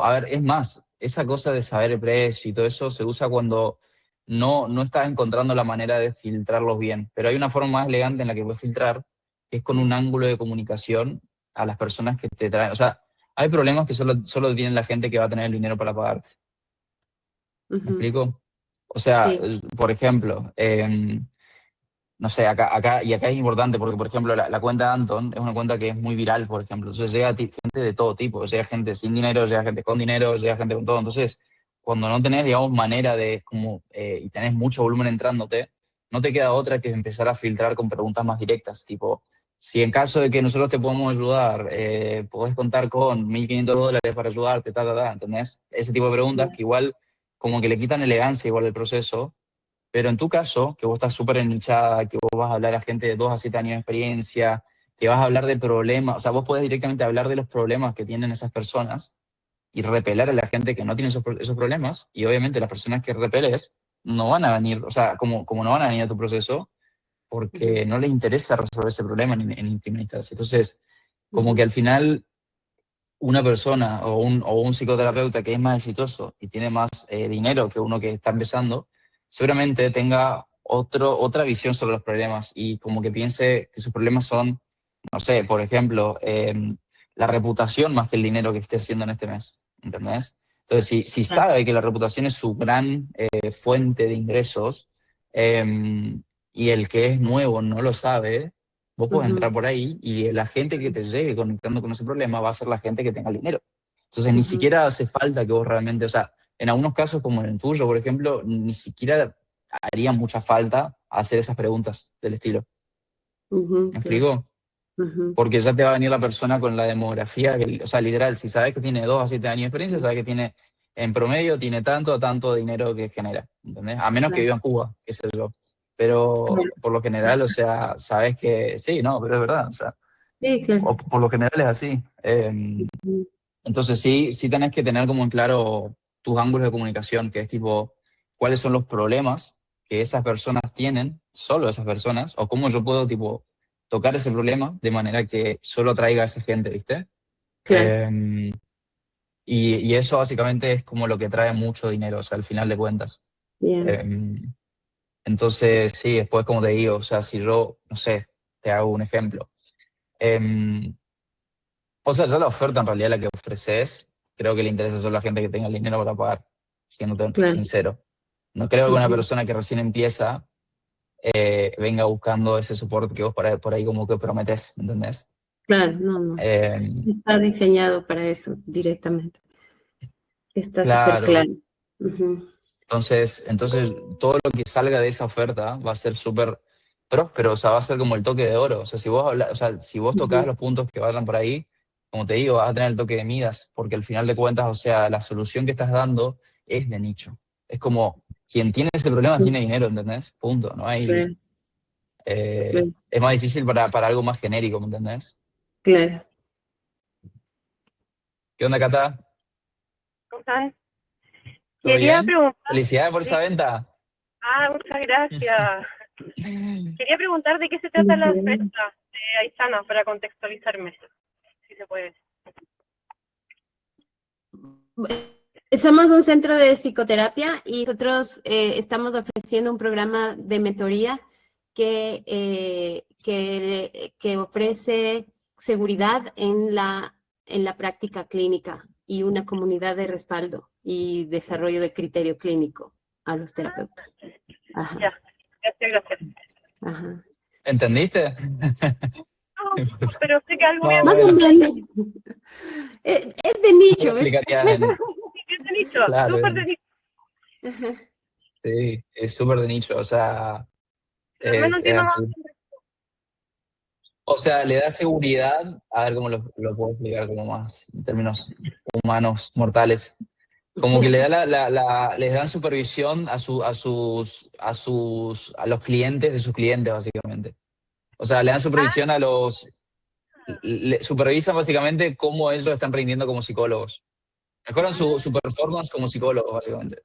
a ver, es más, esa cosa de saber el precio y todo eso se usa cuando no estás encontrando la manera de filtrarlos bien. Pero hay una forma más elegante en la que puedes filtrar, que es con un ángulo de comunicación a las personas que te traen. O sea, hay problemas que solo tienen la gente que va a tener el dinero para pagarte. ¿Me Ujú, explico? O sea, sí, por ejemplo, no sé, acá es importante porque, por ejemplo, la cuenta de Anton es una cuenta que es muy viral, por ejemplo. Entonces llega gente de todo tipo, llega gente sin dinero, llega gente con dinero, llega gente con todo. Entonces, cuando no tenés, digamos, manera de, como, y tenés mucho volumen entrándote, no te queda otra que empezar a filtrar con preguntas más directas, tipo, si en caso de que nosotros te podamos ayudar, podés contar con $1.500 para ayudarte, ¿entendés? Ese tipo de preguntas que igual como que le quitan elegancia igual al proceso, pero en tu caso, que vos estás súper nichada, que vos vas a hablar a gente de 2 a 7 años de experiencia, que vas a hablar de problemas, o sea, vos podés directamente hablar de los problemas que tienen esas personas y repeler a la gente que no tiene esos problemas, y obviamente las personas que repeles no van a venir, o sea, como no van a venir a tu proceso, ujú, porque no les interesa resolver ese problema en primera instancia. Entonces, como que ujú, al final una persona o un psicoterapeuta que es más exitoso y tiene más dinero que uno que está empezando, seguramente tenga otra visión sobre los problemas y como que piense que sus problemas son, no sé, por ejemplo, la reputación más que el dinero que esté haciendo en este mes, ¿entendés? Entonces, si claro, sabe que la reputación es su gran fuente de ingresos, eh, y el que es nuevo no lo sabe, vos podés Ujú, entrar por ahí y la gente que te llegue conectando con ese problema va a ser la gente que tenga el dinero. Entonces ni ujú, siquiera hace falta que vos realmente, o sea, en algunos casos como en el tuyo, por ejemplo, ni siquiera haría mucha falta hacer esas preguntas del estilo. ujú, ¿Me claro. explico? Ujú, Porque ya te va a venir la persona con la demografía, o sea, literal, si sabes que tiene 2 a 7 años de experiencia, sabes que tiene, en promedio, tiene tanto a tanto dinero que genera, ¿entendés? A menos que claro, viva en Cuba, qué sé yo. Pero claro. por lo general, o sea, sabes que, sí, no, pero es verdad, o sea, Sí, claro. por lo general es así. Ujú, Entonces sí tenés que tener como en claro tus ángulos de comunicación, que es tipo, cuáles son los problemas que esas personas tienen, solo esas personas, o cómo yo puedo tipo tocar ese problema de manera que solo atraiga a esa gente, ¿viste? claro, Eh, y eso básicamente es como lo que trae mucho dinero, o sea, al final de cuentas. bien. Eh, entonces, sí, después como te digo, o sea, si yo, no sé, te hago un ejemplo. Eh, O sea, ya la oferta en realidad la que ofreces, creo que le interesa solo a la gente que tenga el dinero para pagar, siéndote Claro. sincero. No creo que una Ujú, persona que recién empieza venga buscando ese soporte que vos por ahí como que prometés, ¿entendés? claro, no, no. Eh, Está diseñado para eso directamente. Está súper claro, claro. Ujú, entonces todo lo que salga de esa oferta va a ser súper próspero, o sea, va a ser como el toque de oro. O sea, si vos o sea, si vos tocás ujú, los puntos que vayan por ahí, como te digo, vas a tener el toque de Midas, porque al final de cuentas, o sea, la solución que estás dando es de nicho. Es como quien tiene ese problema ujú, tiene dinero, ¿entendés? Punto. No hay, claro, claro, es más difícil para algo más genérico, ¿me entendés? claro. ¿Qué onda, Cata? ¿Cómo están? ¿Todo Quería bien? preguntar, Felicidades por esa sí, venta. muchas gracias. Quería preguntar de qué se trata la Felicidades. oferta de Aizana para contextualizarme, si se puede. Somos un centro de psicoterapia y nosotros estamos ofreciendo un programa de mentoría que ofrece seguridad en la práctica clínica y una comunidad de respaldo y desarrollo de criterio clínico a los terapeutas. Ya, Ajá, gracias. ajá. ¿Entendiste? No, pero sé que algo voy a Más o Más o menos. menos. Es de ¿Cómo lo nicho, ¿ves? explicarías en...? es de nicho, Claro, súper de nicho. Ajá. sí, es súper de nicho, o sea, Pero al menos es entiendo más. así. O sea, le da seguridad, a ver cómo lo puedo explicar como más en términos humanos, mortales. Como que le da les dan supervisión a los clientes de sus clientes, básicamente. O sea, le dan supervisión supervisan básicamente cómo ellos están rindiendo como psicólogos. Mejoran su performance como psicólogos, básicamente.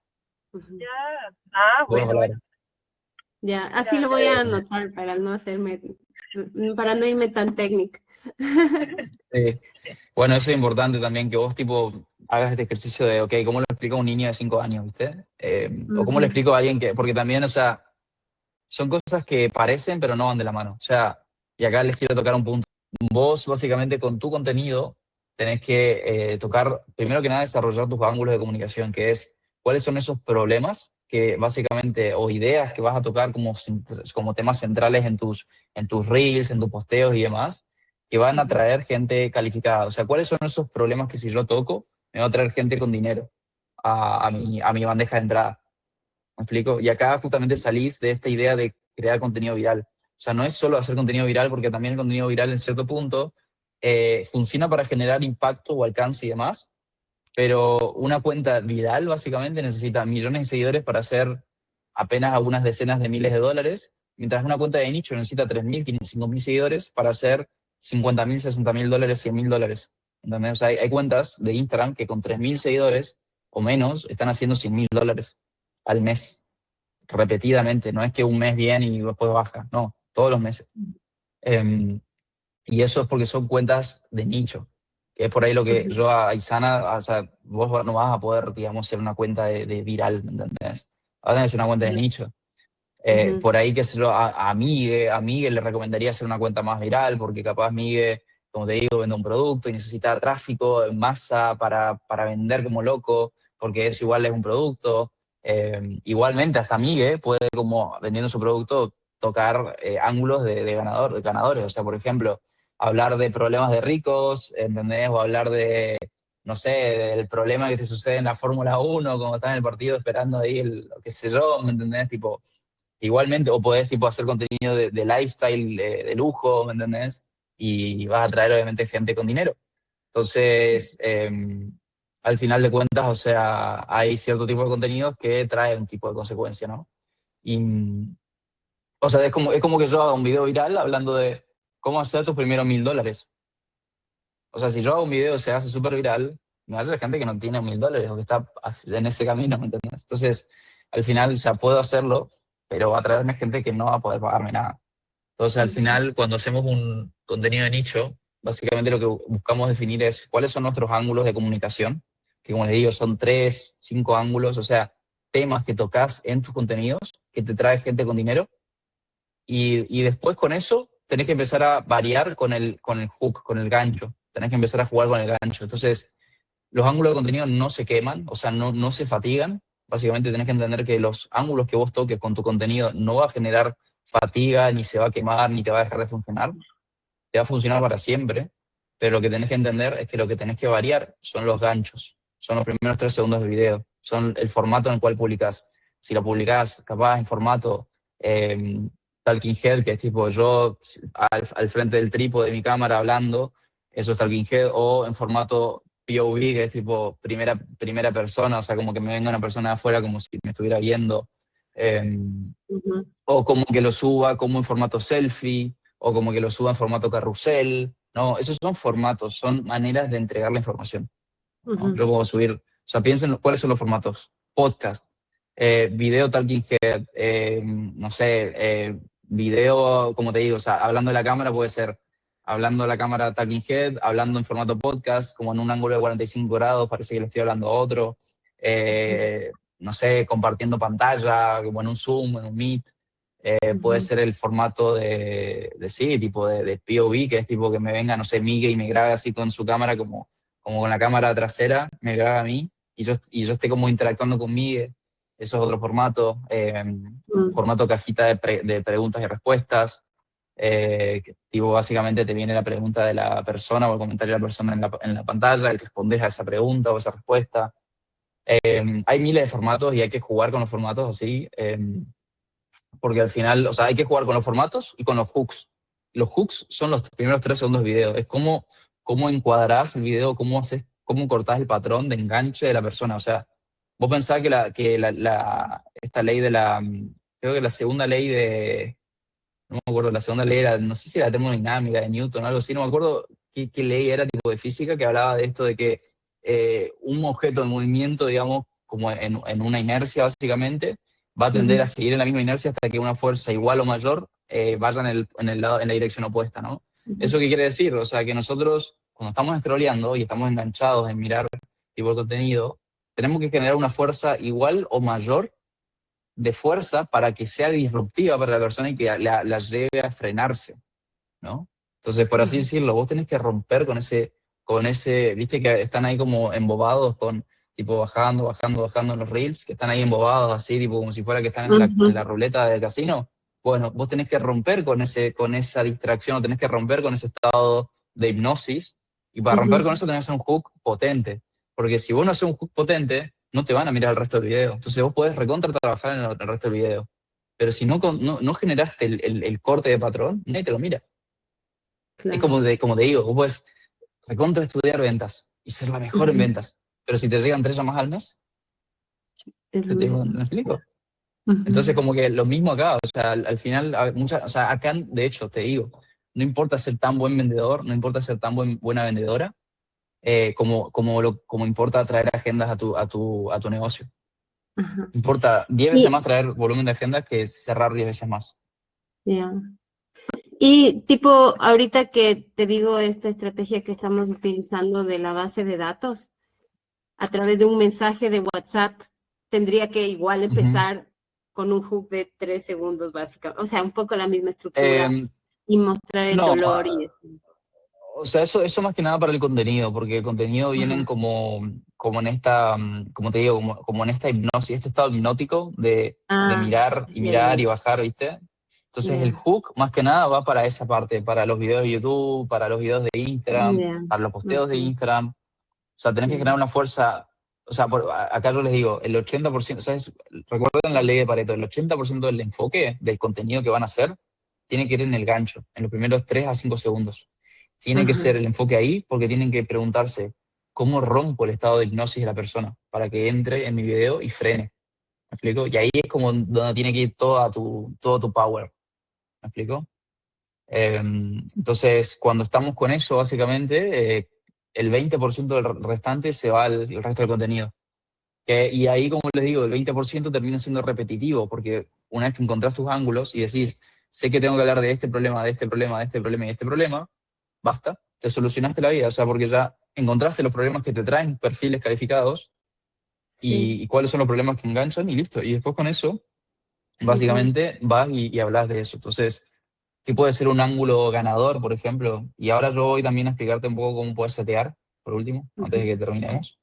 Ujú. Ya, En pocas bueno, palabras. Ya, así ya, lo voy a anotar para no hacerme, para no irme tan técnica. Sí. Bueno, eso es importante también, que vos tipo hagas este ejercicio de, ok, ¿cómo lo explico a un niño de 5 años, viste? O cómo le Ujú, explico a alguien que, porque también, o sea, son cosas que parecen pero no van de la mano. O sea, y acá les quiero tocar un punto. Vos básicamente con tu contenido tenés que tocar, primero que nada, desarrollar tus ángulos de comunicación, que es cuáles son esos problemas que básicamente, o ideas que vas a tocar como temas centrales en tus reels, en tus posteos y demás, que van a ujú, traer gente calificada. O sea, cuáles son esos problemas que si yo toco, me va a traer gente con dinero a mi bandeja de entrada. ¿Me explico? Y acá justamente salís de esta idea de crear contenido viral. O sea, no es solo hacer contenido viral, porque también el contenido viral en cierto punto funciona para generar impacto o alcance y demás, pero una cuenta viral básicamente necesita millones de seguidores para hacer apenas algunas decenas de miles de dólares, mientras una cuenta de nicho necesita 3.000, 5.000 seguidores para hacer 50.000, 60.000 dólares, 100.000 dólares. ¿Entendés? O sea, hay cuentas de Instagram que con 3.000 seguidores o menos están haciendo 100.000 dólares al mes, repetidamente. No es que un mes bien y después baja, no, todos los meses. Eh, y eso es porque son cuentas de nicho. Que es por ahí lo que ujú, yo a Isana, o sea, vos no vas a poder, digamos, ser una cuenta de viral, ¿me entendés? Vas a tener que ser una cuenta de nicho. ujú, Por ahí, qué sé yo, a Migue le recomendaría hacer una cuenta más viral, porque capaz Migue, como te digo, vende un producto y necesita tráfico en masa para vender como loco, porque es un producto. Igualmente, hasta Migue puede, como vendiendo su producto, tocar ángulos de ganadores. O sea, por ejemplo, hablar de problemas de ricos, ¿entendés? O hablar de, no sé, del problema que te sucede en la Fórmula 1, cuando estás en el partido esperando ahí, lo que sé yo, ¿me entendés? Tipo, igualmente, o podés tipo hacer contenido de lifestyle, de lujo, ¿me entendés? Y vas a traer obviamente gente con dinero. Entonces, al final de cuentas, o sea, hay cierto tipo de contenidos que trae un tipo de consecuencia, ¿no? Y, o sea, es como que yo haga un video viral hablando de cómo hacer tus primeros $1000. O sea, si yo hago un video y se hace súper viral, me va a hacer gente que no tiene $1000 o que está en ese camino, ¿me entiendes? Entonces, al final, o sea, puedo hacerlo, pero va a traerme gente que no va a poder pagarme nada. Entonces, al final, cuando hacemos un contenido de nicho, básicamente lo que buscamos definir es cuáles son nuestros ángulos de comunicación, que como les digo, son 3, 5 ángulos, o sea, temas que tocas en tus contenidos, que te trae gente con dinero, y después con eso tenés que empezar a variar con el hook, con el gancho, tenés que empezar a jugar con el gancho. Entonces, los ángulos de contenido no se queman, o sea, no se fatigan. Básicamente tenés que entender que los ángulos que vos toques con tu contenido no va a generar fatiga, ni se va a quemar, ni te va a dejar de funcionar. Te va a funcionar para siempre, pero lo que tenés que entender es que lo que tenés que variar son los ganchos, son los primeros 3 segundos del video, son el formato en el cual publicás. Si lo publicás capaz en formato talking head, que es tipo yo al frente del trípode de mi cámara hablando, eso es talking head, o en formato POV, que es tipo primera persona, o sea, como que me venga una persona de afuera como si me estuviera viendo. O como que lo suba como en formato selfie, o como que lo suba en formato carrusel. No, esos son formatos, son maneras de entregar la información, ¿no? Yo puedo subir, o sea, piensen cuáles son los formatos. Podcast, video talking head, no sé, video, como te digo, o sea, hablando de la cámara puede ser hablando de la cámara talking head, hablando en formato podcast, como en un ángulo de 45 grados, parece que le estoy hablando a otro. No sé, compartiendo pantalla, como en un Zoom, en un Meet. Puede ser el formato de sí, tipo de POV, que es tipo que me venga, no sé, Migue y me grabe así con su cámara, como con la cámara trasera, me grabe a mí, y yo esté como interactuando con Migue. Eso es otro formato. Formato cajita de preguntas y respuestas. Que, tipo, básicamente te viene la pregunta de la persona o el comentario de la persona en la pantalla, y respondes a esa pregunta o esa respuesta. Hay miles de formatos y hay que jugar con los formatos así, porque al final, o sea, hay que jugar con los formatos y con los hooks. Los hooks son los primeros 3 segundos del video. Es cómo encuadrás el video, cómo cortás el patrón de enganche de la persona. O sea, vos pensás esta ley creo que la segunda ley no me acuerdo, la segunda ley era, no sé si era la termodinámica de Newton o algo así, no me acuerdo qué ley era, tipo de física, que hablaba de esto de que un objeto en movimiento, digamos, como en una inercia básicamente, va a tender a seguir en la misma inercia hasta que una fuerza igual o mayor vaya en la dirección opuesta, ¿no? ¿Eso qué quiere decir? O sea, que nosotros, cuando estamos scrolleando y estamos enganchados en mirar tipo de contenido, tenemos que generar una fuerza igual o mayor de fuerza para que sea disruptiva para la persona y que la lleve a frenarse, ¿no? Entonces, por así decirlo, vos tenés que romper con ese, viste que están ahí como embobados tipo bajando en los reels, que están ahí embobados así, tipo como si fuera que están en la ruleta del casino. Bueno, vos tenés que romper con esa distracción, o tenés que romper con ese estado de hipnosis, y para romper con eso tenés que hacer un hook potente, porque si vos no haces un hook potente, no te van a mirar el resto del video. Entonces vos podés recontra trabajar en el resto del video, pero si no generaste el corte de patrón, nadie te lo mira. Claro. Es como te digo, vos podés recontra estudiar ventas y ser la mejor en ventas, pero si te llegan 3 llamadas al mes, ¿me explico? Entonces, como que lo mismo acá, o sea, al final, o sea, acá, de hecho, te digo, no importa ser tan buen vendedor, no importa ser tan buena vendedora, como importa traer agendas a tu negocio. Importa 10 veces más traer volumen de agendas que cerrar 10 veces más. Y tipo, ahorita que te digo esta estrategia que estamos utilizando de la base de datos, a través de un mensaje de WhatsApp, tendría que igual empezar con un hook de 3 segundos básicamente. O sea, un poco la misma estructura y mostrar el dolor y eso. O sea, eso más que nada para el contenido, porque el contenido vienen como en esta, como te digo, como en esta hipnosis, este estado hipnótico de mirar y mirar y bajar, ¿viste? Entonces Ya. el hook más que nada va para esa parte, para los videos de YouTube, para los videos de Instagram, Ya. para los posteos de Ujú. Instagram. O sea, tenés que Ya. generar una fuerza. O sea, acá yo les digo, el 80%, ¿sabes? Recuerden la ley de Pareto, el 80% del enfoque del contenido que van a hacer tiene que ir en el gancho, en los primeros 3 a 5 segundos. Tiene que ser Ajá. el enfoque ahí porque tienen que preguntarse, ¿cómo rompo el estado de hipnosis de la persona para que entre en mi video y frene? ¿Me explico? Y ahí es como donde tiene que ir todo tu power. ¿Me explico? Entonces, cuando estamos con eso, básicamente, el 20% del restante se va al resto del contenido. Y ahí, como les digo, el 20% termina siendo repetitivo, porque una vez que encontrás tus ángulos y decís, sé que tengo que hablar de este problema, de este problema, de este problema y de este problema, basta, te solucionaste la vida. O sea, porque ya encontraste los problemas que te traen perfiles calificados Sí. y cuáles son los problemas que enganchan y listo. Y después con eso, Ujú. básicamente, vas y hablas de eso. Entonces, ¿qué puede ser un ángulo ganador, por ejemplo? Y ahora yo voy también a explicarte un poco cómo puedes setear, por último, antes de Ujú. que terminemos.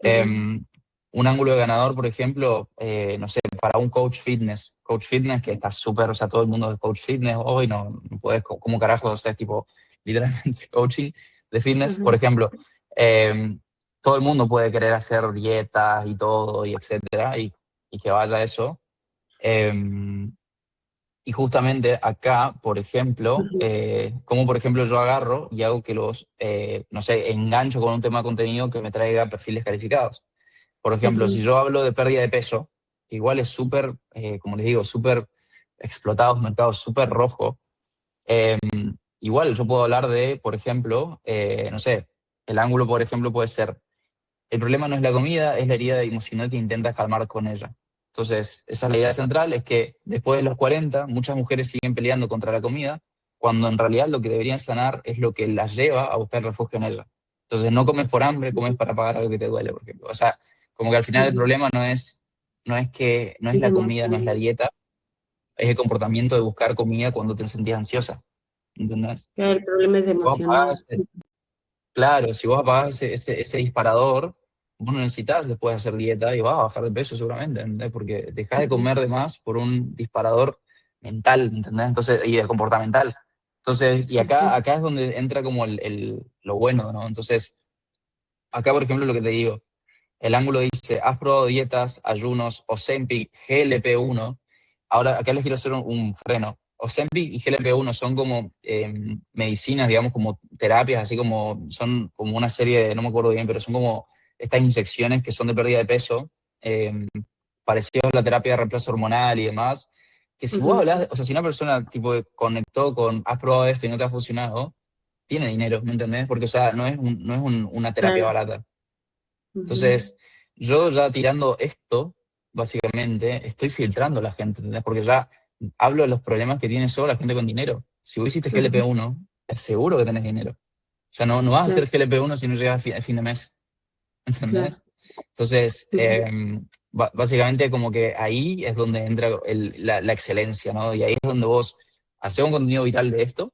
Ujú. Un ángulo de ganador, por ejemplo, no sé, para un coach fitness. Coach fitness que está súper, o sea, todo el mundo es coach fitness hoy, no puedes, ¿cómo carajo? O sea, es tipo, literalmente coaching de fitness. Por Ujú. ejemplo, todo el mundo puede querer hacer dietas y todo, y etcétera, y que vaya a eso. Em, y justamente acá, por ejemplo, Ujú. como por ejemplo yo agarro y hago que no sé, engancho con un tema de contenido que me traiga perfiles calificados. Por ejemplo, si Ujú. yo hablo de pérdida de peso, que igual es súper, como les digo, súper explotado, mercado súper rojo, eh, igual yo puedo hablar de, por ejemplo, no sé, el ángulo, por ejemplo, puede ser el problema no es la comida, es la herida emocional que intentas calmar con ella. Entonces, esa es la idea central, es que después de los 40, muchas mujeres siguen peleando contra la comida, cuando en realidad lo que deberían sanar es lo que las lleva a buscar refugio en ella. Entonces, no comes por hambre, comes para pagar algo que te duele, por ejemplo. O sea, como que al final el Ujú. problema no es Es la comida, no es la emocional. dieta, es el comportamiento de buscar comida cuando te sentías ansiosa. ¿Entendés? Claro, el problema es Vos emocional. apagás Claro, si vos apagás ese disparador, vos no necesitas después hacer dieta y vas a bajar de peso seguramente, ¿entendés? Porque dejás de Ujú. comer de más por un disparador mental, ¿entendés? Entonces, y de comportamental. Entonces, y Ujú. acá es donde entra como lo bueno, ¿no? Entonces, acá, por ejemplo, lo que te digo, el ángulo dice, has probado dietas, ayunos, Ozempic, GLP-1. Ahora, acá les quiero hacer un freno. Ozempic y GLP-1 son como medicinas, digamos, como terapias, así como son como una serie de, no me acuerdo bien, pero son como estas inyecciones que son de pérdida de peso, eh, parecidos a la terapia de reemplazo hormonal y demás, que si vos Ujú. hablas, o sea, si una persona tipo conectó con, has probado esto y no te ha funcionado, tiene dinero, ¿me entendés? Porque, o sea, una terapia Claro. barata. Ujú. Entonces, yo ya tirando esto, básicamente, estoy filtrando a la gente, ¿entendés? Porque ya hablo de los problemas que tiene solo la gente con dinero. Si vos hiciste Ujú. GLP-1, es seguro que tenés dinero. O sea, no vas a Claro, hacer GLP-1 si no llegas a fin de mes, claro. ¿entendés? Entonces, Ujú. básicamente como que ahí es donde entra la excelencia, ¿no? Y ahí es donde vos haces un contenido viral de esto,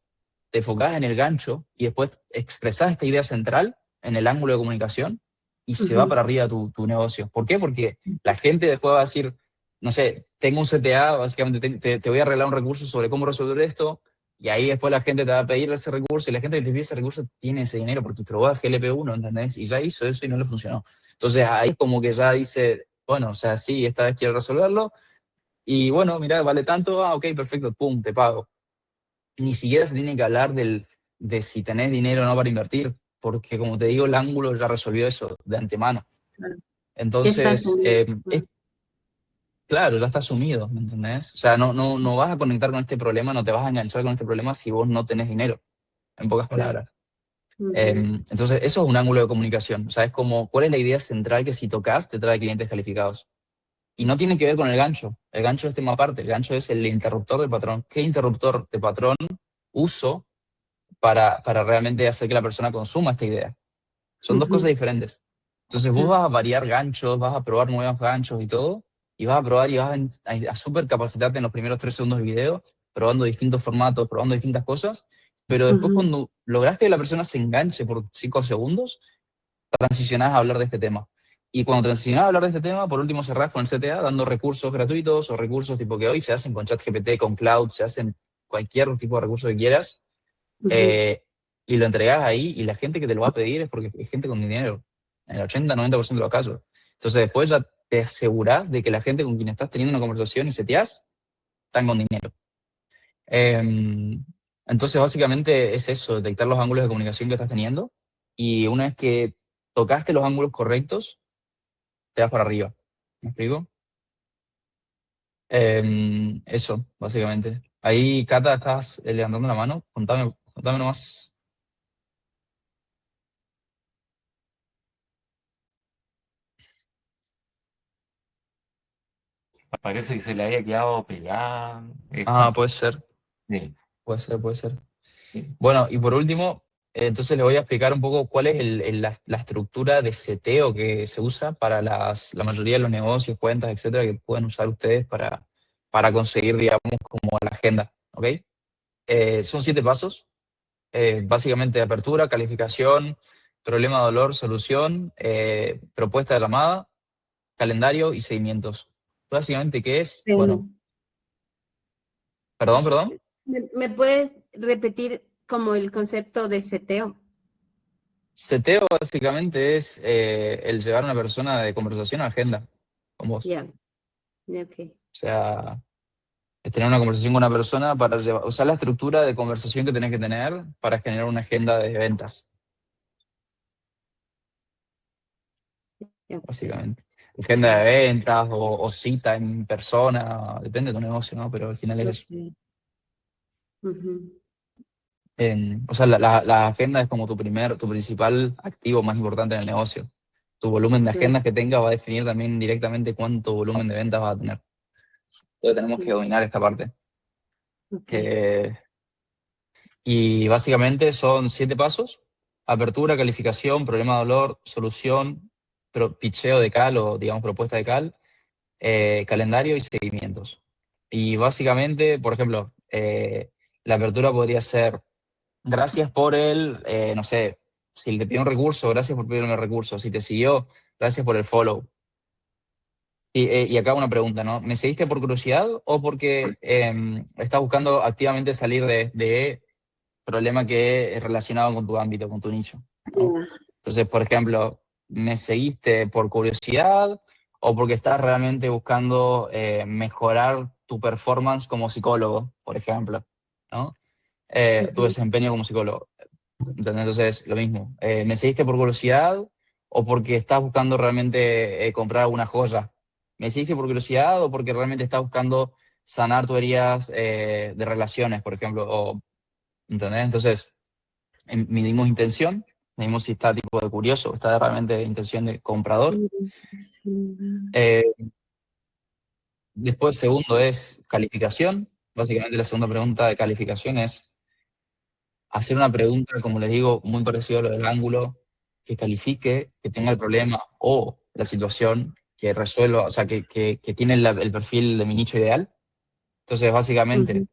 te enfocás en el gancho y después expresás esta idea central en el ángulo de comunicación y se va Ujú. para arriba tu negocio. ¿Por qué? Porque la gente después va a decir, no sé, tengo un CTA, básicamente te voy a arreglar un recurso sobre cómo resolver esto, y ahí después la gente te va a pedir ese recurso y la gente que te pide ese recurso tiene ese dinero porque probó a GLP-1, ¿entendés? Y ya hizo eso y no le funcionó. Entonces ahí como que ya dice, bueno, o sea, sí, esta vez quiero resolverlo, y bueno, mira, vale tanto, ok, perfecto, pum, te pago. Ni siquiera se tiene que hablar de si tenés dinero o no para invertir, porque como te digo, el ángulo ya resolvió eso de antemano. Claro. Ya está Entonces, asumido. Ujú. claro, ya está asumido, ¿me entendés? O sea, no vas a conectar con este problema, no te vas a enganchar con este problema si vos no tenés dinero, en pocas Claro. palabras. Ujú. Entonces, eso es un ángulo de comunicación. O sea, es como, ¿cuál es la idea central que si tocas te trae clientes calificados? Y no tiene que ver con el gancho. El gancho es tema aparte. El gancho es el interruptor del patrón. ¿Qué interruptor de patrón uso para realmente hacer que la persona consuma esta idea? Son dos cosas Ujú. diferentes. Entonces vos Claro. vas a variar ganchos, vas a probar nuevos ganchos y todo, y vas a probar y vas a súper capacitarte en los primeros 3 segundos del video, probando distintos formatos, probando distintas cosas, pero después Ujú. cuando logras que la persona se enganche por 5 segundos, transicionás a hablar de este tema. Y cuando transicionás a hablar de este tema, por último cerrás con el CTA dando recursos gratuitos o recursos tipo que hoy se hacen con ChatGPT, con Cloud, se hacen cualquier tipo de recurso que quieras, y lo entregás ahí, y la gente que te lo va a pedir es porque es gente con dinero, en el 80-90% de los casos. Entonces después ya te asegurás de que la gente con quien estás teniendo una conversación y seteás, están con dinero. Entonces básicamente es eso, detectar los ángulos de comunicación que estás teniendo, y una vez que tocaste los ángulos correctos, te vas para arriba. ¿Me explico? Eso, básicamente. Ahí, Cata, estás levantando la mano. Contame nomás. Parece que se le había quedado pegada. Ah, puede ser, Sí, puede ser. sí. Bueno, y por último, entonces les voy a explicar un poco cuál es la estructura de seteo que se usa para la mayoría de los negocios, cuentas, etcétera, que pueden usar ustedes para conseguir, digamos, como la agenda, ¿ok? Son 7 pasos. Básicamente apertura, calificación, problema, dolor, solución, propuesta de llamada, calendario y seguimientos. Básicamente, ¿qué es? Bueno, perdón. ¿Me puedes repetir como el concepto de seteo? Seteo básicamente es el llevar a una persona de conversación a agenda con vos. Ya, ok. O sea, es tener una conversación con una persona para usar la estructura de conversación que tenés que tener para generar una agenda de ventas, Ok. básicamente. Agenda de ventas o cita en persona, depende de tu negocio, ¿no? Pero al final es eso. Ok. Ujú. O sea, la agenda es como tu principal activo más importante en el negocio. Tu volumen de Claro. agendas que tengas va a definir también directamente cuánto volumen de ventas vas a tener. Entonces tenemos que dominar esta parte. Ok. Y básicamente son 7 pasos: apertura, calificación, problema de dolor, solución, pitcheo de cal o digamos propuesta de cal, calendario y seguimientos. Y básicamente, por ejemplo, la apertura podría ser: gracias por no sé, si te pidió un recurso, gracias por pedirme el recurso. Si te siguió, gracias por el follow. Y acá una pregunta, ¿no? ¿Me seguiste por curiosidad o porque estás buscando activamente salir de problema que es relacionado con tu ámbito, con tu nicho, ¿no? Entonces, por ejemplo, ¿me seguiste por curiosidad o porque estás realmente buscando mejorar tu performance como psicólogo, por ejemplo, ¿no? Tu desempeño como psicólogo. ¿Entendés? Entonces, lo mismo. ¿Me seguiste por curiosidad o porque estás buscando realmente comprar alguna joya? ¿Me seguiste por curiosidad o porque realmente estás buscando sanar tus heridas de relaciones, por ejemplo? ¿Entendés? Entonces, midimos intención, medimos si está tipo de curioso o está realmente de intención de comprador. Eh, Después, segundo es calificación. Básicamente, la segunda pregunta de calificación es hacer una pregunta, como les digo, muy parecido a lo del ángulo, que califique, que tenga el problema o la situación, que resuelva, o sea, que tiene el perfil de mi nicho ideal. Entonces, básicamente,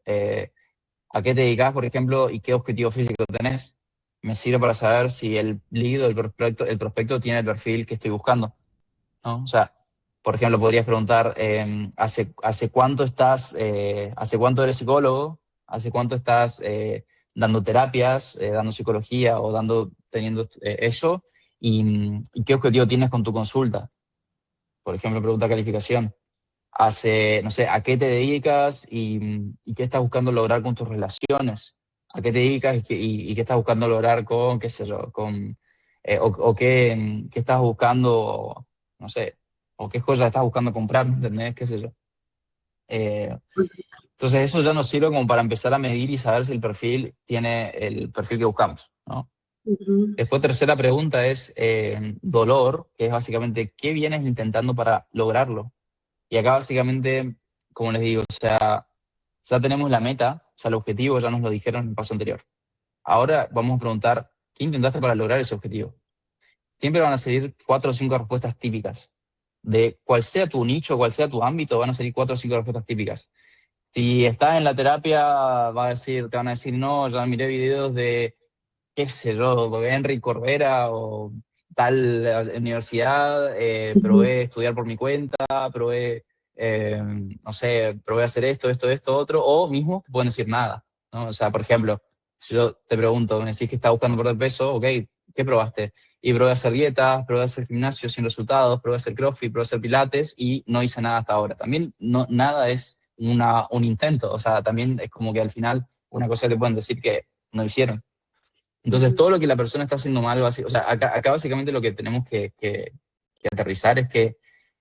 ¿a qué te dedicas, por ejemplo, y qué objetivo físico tenés? Me sirve para saber si el lead o el prospecto tiene el perfil que estoy buscando, ¿no? O sea, por ejemplo, podrías preguntar, ¿hace cuánto hace cuánto eres psicólogo? ¿Hace cuánto estás dando terapias, dando psicología o teniendo eso? ¿Y qué objetivo tienes con tu consulta? Por ejemplo, pregunta calificación. No sé, ¿a qué te dedicas y qué estás buscando lograr con tus relaciones? ¿A qué te dedicas y qué estás buscando lograr con, qué sé yo, o qué estás buscando, no sé, o qué cosas estás buscando comprar, ¿entendés? ¿Qué sé yo? Eh, entonces eso ya nos sirve como para empezar a medir y saber si el perfil tiene el perfil que buscamos, ¿no? Después, tercera pregunta es dolor, que es básicamente, ¿qué vienes intentando para lograrlo? Y acá básicamente, como les digo, o sea, ya tenemos la meta, o sea, el objetivo ya nos lo dijeron en el paso anterior. Ahora vamos a preguntar, ¿qué intentaste para lograr ese objetivo? Siempre van a salir 4 o 5 respuestas típicas. De cual sea tu nicho, cual sea tu ámbito, van a salir 4 o 5 respuestas típicas. Si estás en la terapia, te van a decir, no, ya miré videos de, qué sé yo, de Henry Corbera o tal universidad, probé estudiar por mi cuenta, probé, no sé, probé hacer esto, otro, o mismo te pueden decir nada, ¿no? O sea, por ejemplo, si yo te pregunto, me decís que estás buscando perder peso, ok, ¿qué probaste? Y probé hacer dietas, probé hacer gimnasio sin resultados, probé hacer CrossFit, probé hacer pilates y no hice nada hasta ahora. También no, nada es un intento, o sea, también es como que al final una cosa te pueden decir que no hicieron. Entonces, todo lo que la persona está haciendo mal, o sea, acá básicamente lo que tenemos que aterrizar es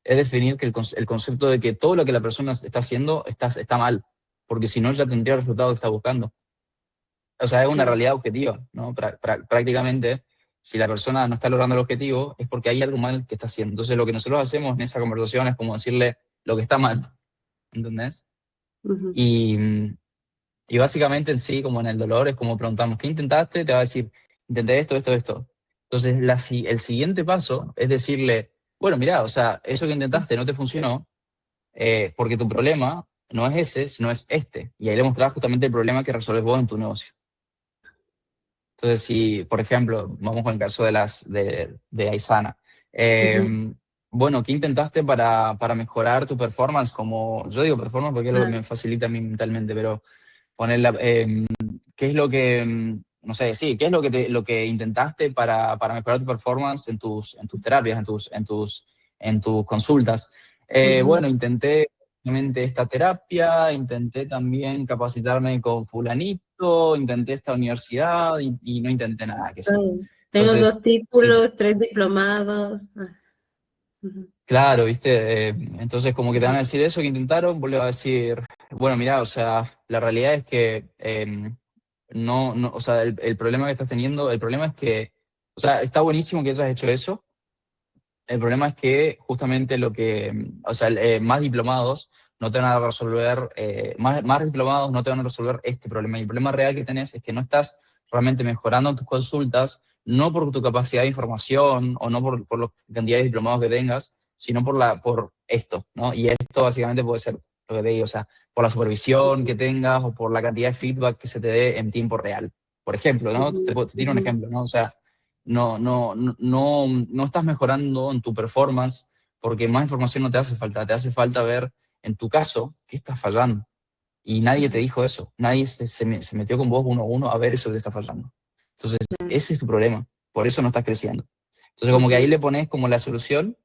definir que el concepto de que todo lo que la persona está haciendo está mal, porque si no ya tendría el resultado que está buscando. O sea, es una Claro. realidad objetiva, ¿no? Prácticamente, si la persona no está logrando el objetivo, es porque hay algo mal que está haciendo. Entonces, lo que nosotros hacemos en esa conversación es como decirle lo que está mal, ¿entendés? Ujú. Y, y básicamente en sí, como en el dolor, es como preguntamos, ¿qué intentaste? Te va a decir, intenté esto. Entonces, el siguiente paso es decirle, bueno, mira, o sea, eso que intentaste no te funcionó, porque tu problema no es ese, sino es este. Y ahí le mostrás justamente el problema que resolves vos en tu negocio. Entonces, si, por ejemplo, vamos con el caso de Aizana. Ujú. Bueno, ¿qué intentaste para mejorar tu performance? Como yo digo performance porque es lo que Claro. me facilita a mí mentalmente, pero ponerla, ¿qué es lo que, no sé, sí, qué es lo que intentaste para mejorar tu performance en tus terapias, en tus consultas? Ujú. Bueno, intenté obviamente esta terapia, intenté también capacitarme con fulanito, intenté esta universidad y no intenté nada, qué sé yo. Ay, tengo Entonces, 2 sí, títulos, 3 diplomados. Ah, ujú, claro, ¿viste? Entonces como que te van a ujú, decir eso que intentaron, vos le vas a decir, bueno, mira, o sea, la realidad es que no, o sea, el problema que estás teniendo, el problema es que, o sea, está buenísimo que hayas hecho eso, el problema es que justamente o sea, más diplomados no te van a resolver, más diplomados no te van a resolver este problema. Y el problema real que tenés es que no estás realmente mejorando tus consultas, no por tu capacidad de información o no por la cantidad de diplomados que tengas, sino por esto, ¿no? Y esto básicamente puede ser lo que te digo, o sea, por la supervisión que tengas o por la cantidad de feedback que se te dé en tiempo real. Por ejemplo, ¿no? ujú, Te tiro un ujú. ejemplo, ¿no? O sea, no estás mejorando en tu performance porque más información no te hace falta ver en tu caso qué estás fallando. Y nadie te Ujú. dijo eso, nadie se metió con vos uno a uno a ver eso que te está fallando. Entonces, ese es tu problema, por eso no estás creciendo. Entonces, como que ahí Ujú. le pones como la solución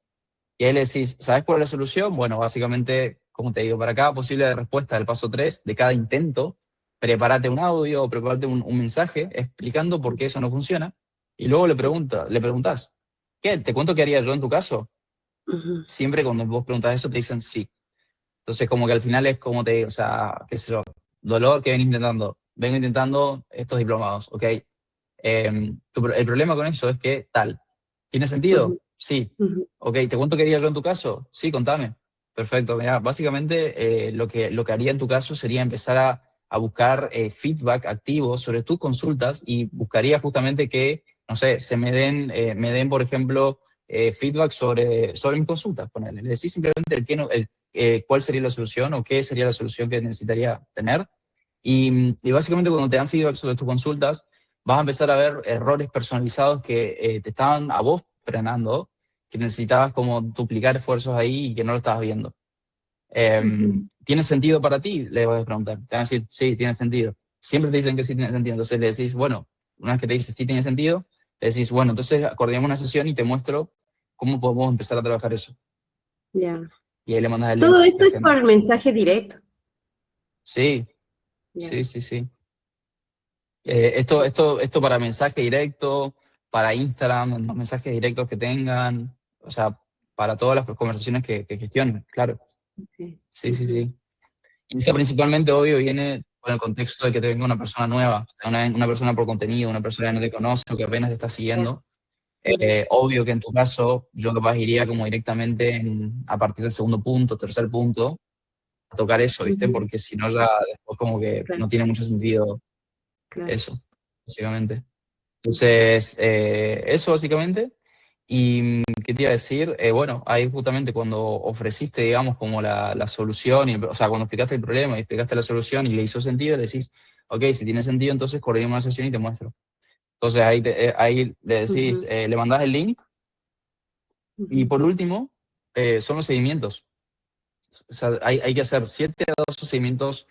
y ahí le decís, ¿sabes cuál es la solución? Bueno, básicamente, como te digo, para cada posible respuesta del paso 3 de cada intento, prepárate un audio o prepárate un mensaje explicando por qué eso no funciona. Y luego le preguntás, ¿qué? ¿Te cuento qué haría yo en tu caso? Ujú. Siempre cuando vos preguntas eso te dicen sí. Entonces, como que al final es como te digo, o sea, qué sé yo, dolor que venís intentando. Vengo intentando estos diplomados, ¿ok? El problema con eso es que tal. ¿Tiene Ujú. sentido? Sí. Ujú. Ok, ¿te cuento qué haría yo en tu caso? Sí, contame. Perfecto. Mira, básicamente lo que haría en tu caso sería empezar a buscar feedback activo sobre tus consultas y buscaría justamente que, no sé, me den, por ejemplo, feedback sobre mis consultas. Ponerle. Le decís simplemente cuál sería la solución o qué sería la solución que necesitaría tener. Y básicamente cuando te dan feedback sobre tus consultas, vas a empezar a ver errores personalizados que te estaban a vos frenando, que necesitabas como duplicar esfuerzos ahí y que no lo estabas viendo. Ujú. ¿Tiene sentido para ti? Le vas a preguntar. Te van a decir, sí, tiene sentido. Siempre te dicen que sí tiene sentido. Entonces le decís, bueno, una vez que te dice sí tiene sentido, le decís, bueno, entonces acordemos una sesión y te muestro cómo podemos empezar a trabajar eso. Ya. Y ahí le mandas el link Todo de esto es agenda. por mensaje directo. Sí, Ya. sí. Esto para mensaje directo, para Instagram, los mensajes directos que tengan, o sea, para todas las conversaciones que gestionen, claro. Okay. Ujú. Sí. Y esto principalmente, obvio, viene con el contexto de que te venga una persona nueva, una persona por contenido, una persona que no te conoce o que apenas te está Ya. siguiendo. Ujú. Obvio que en tu caso, yo capaz iría como directamente a partir del segundo punto, tercer punto, a tocar eso, ¿viste? Ujú. Porque si no, ya después como que Claro, no tiene mucho sentido claro. eso, básicamente. Entonces, eso básicamente. ¿Y qué te iba a decir? Bueno, ahí justamente cuando ofreciste, digamos, como la solución, o sea, cuando explicaste el problema y explicaste la solución y le hizo sentido, le decís, ok, si tiene sentido, entonces coordinemos una sesión y te muestro. Entonces ahí le decís, Ujú. le mandás el link Y por último, son los seguimientos. O sea, hay que hacer 7 a 12 seguimientos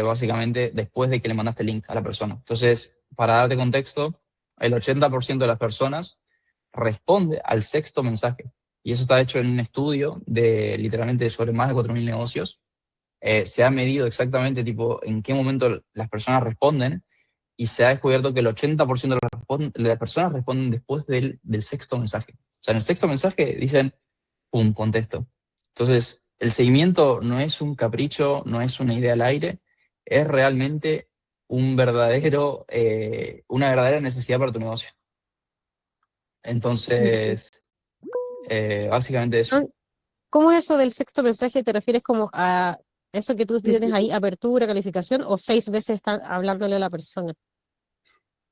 básicamente después de que le mandaste el link a la persona. Entonces, para darte contexto, el 80% de las personas responde al sexto mensaje. Y eso está hecho en un estudio de literalmente sobre más de 4.000 negocios. Se ha medido exactamente tipo en qué momento las personas responden y se ha descubierto que el 80% de las personas responden después del sexto mensaje. O sea, en el sexto mensaje dicen, pum, contesto. Entonces, el seguimiento no es un capricho, no es una idea al aire, es realmente una verdadera necesidad para tu negocio. Entonces, básicamente eso. ¿Cómo es eso del sexto mensaje? ¿Te refieres como a eso que tú tienes ahí, apertura, calificación, o 6 veces están hablándole a la persona?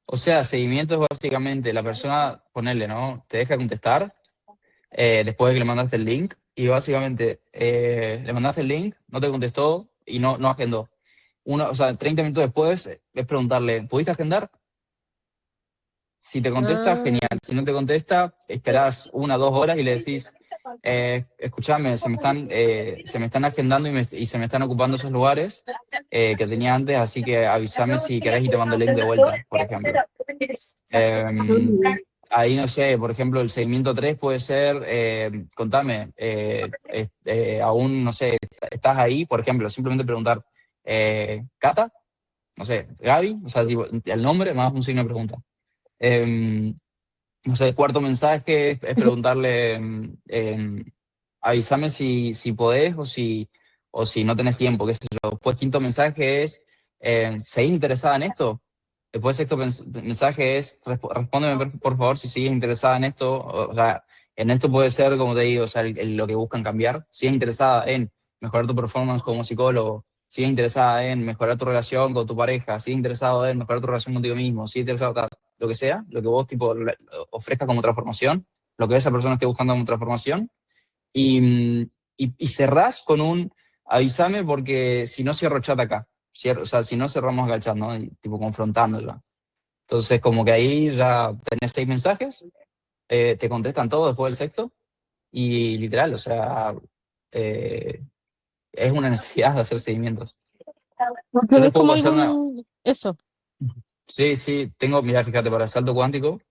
O sea, seguimiento es básicamente la persona, ponerle, ¿no? Te deja contestar después de que le mandaste el link y básicamente le mandaste el link, no te contestó y no agendó. O sea, 30 minutos después es preguntarle, ¿pudiste agendar? Si te contesta, genial. Si no te contesta, esperás 1 o 2 horas y le decís, escuchame, se me están agendando y se me están ocupando esos lugares que tenía antes, así que avísame si querés y te mando el link de vuelta, por ejemplo. Ahí, no sé, por ejemplo, el seguimiento 3 puede ser, contame, aún, no sé, estás ahí, por ejemplo, simplemente preguntar, ¿Cata? No sé, Gaby, o sea, tipo, el nombre más un signo de pregunta. No sé, cuarto mensaje es preguntarle, avísame si podés o si no tenés tiempo, qué sé yo. Después, quinto mensaje es, ¿seguís interesada en esto? Después, sexto mensaje es, respóndeme por favor si sigues interesada en esto. O sea, en esto puede ser, como te digo, o sea, lo que buscan cambiar. Si es interesada en mejorar tu performance como psicólogo, si es interesada en mejorar tu relación con tu pareja, si es interesado en mejorar tu relación contigo mismo, si es interesado en lo que sea, lo que vos tipo ofrezcas como transformación, lo que esa persona esté buscando como transformación, y cerrás con un avísame porque si no cierro chat acá. O sea, si no cerramos acá el chat, ¿no? Y, tipo confrontándola. Entonces, como que ahí ya tenés 6 mensajes, te contestan todos después del sexto, y literal, o sea, es una necesidad de hacer seguimientos. Yo les ¿Tenés puedo como pasar una... algún... Eso? Sí, tengo, mira, fíjate, para salto cuántico,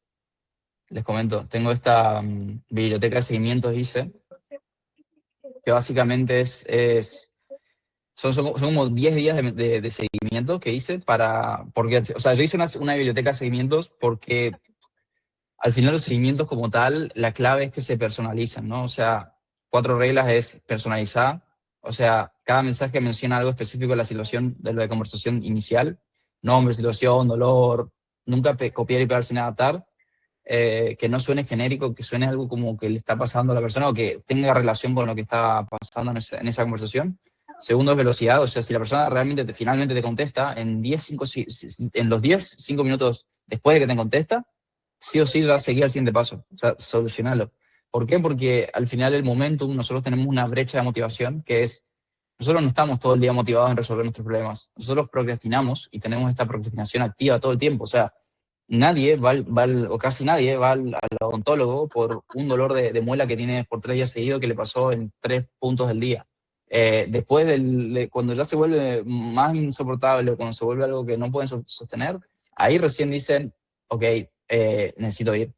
les comento, tengo esta biblioteca de seguimientos, hice, que básicamente son como 10 días de seguimiento que hice porque, o sea, yo hice una biblioteca de seguimientos porque al final los seguimientos como tal, la clave es que se personalizan, ¿no? O sea, 4 reglas es personalizar, o sea, cada mensaje menciona algo específico de la situación de la conversación inicial, nombre, situación, dolor, nunca copiar y pegar sin adaptar, que no suene genérico, que suene algo como que le está pasando a la persona o que tenga relación con lo que está pasando en esa conversación. Segundo es velocidad, o sea, si la persona realmente finalmente te contesta, en los 10, 5 minutos después de que te contesta, sí o sí va a seguir al siguiente paso, o sea, solucionarlo. ¿Por qué? Porque al final el momentum, nosotros tenemos una brecha de motivación que es, nosotros no estamos todo el día motivados en resolver nuestros problemas, nosotros procrastinamos y tenemos esta procrastinación activa todo el tiempo, o sea, nadie o casi nadie va al odontólogo por un dolor de muela que tiene por 3 días seguidos que le pasó en 3 puntos del día. Después cuando ya se vuelve más insoportable, cuando se vuelve algo que no pueden sostener, ahí recién dicen, ok, necesito ir.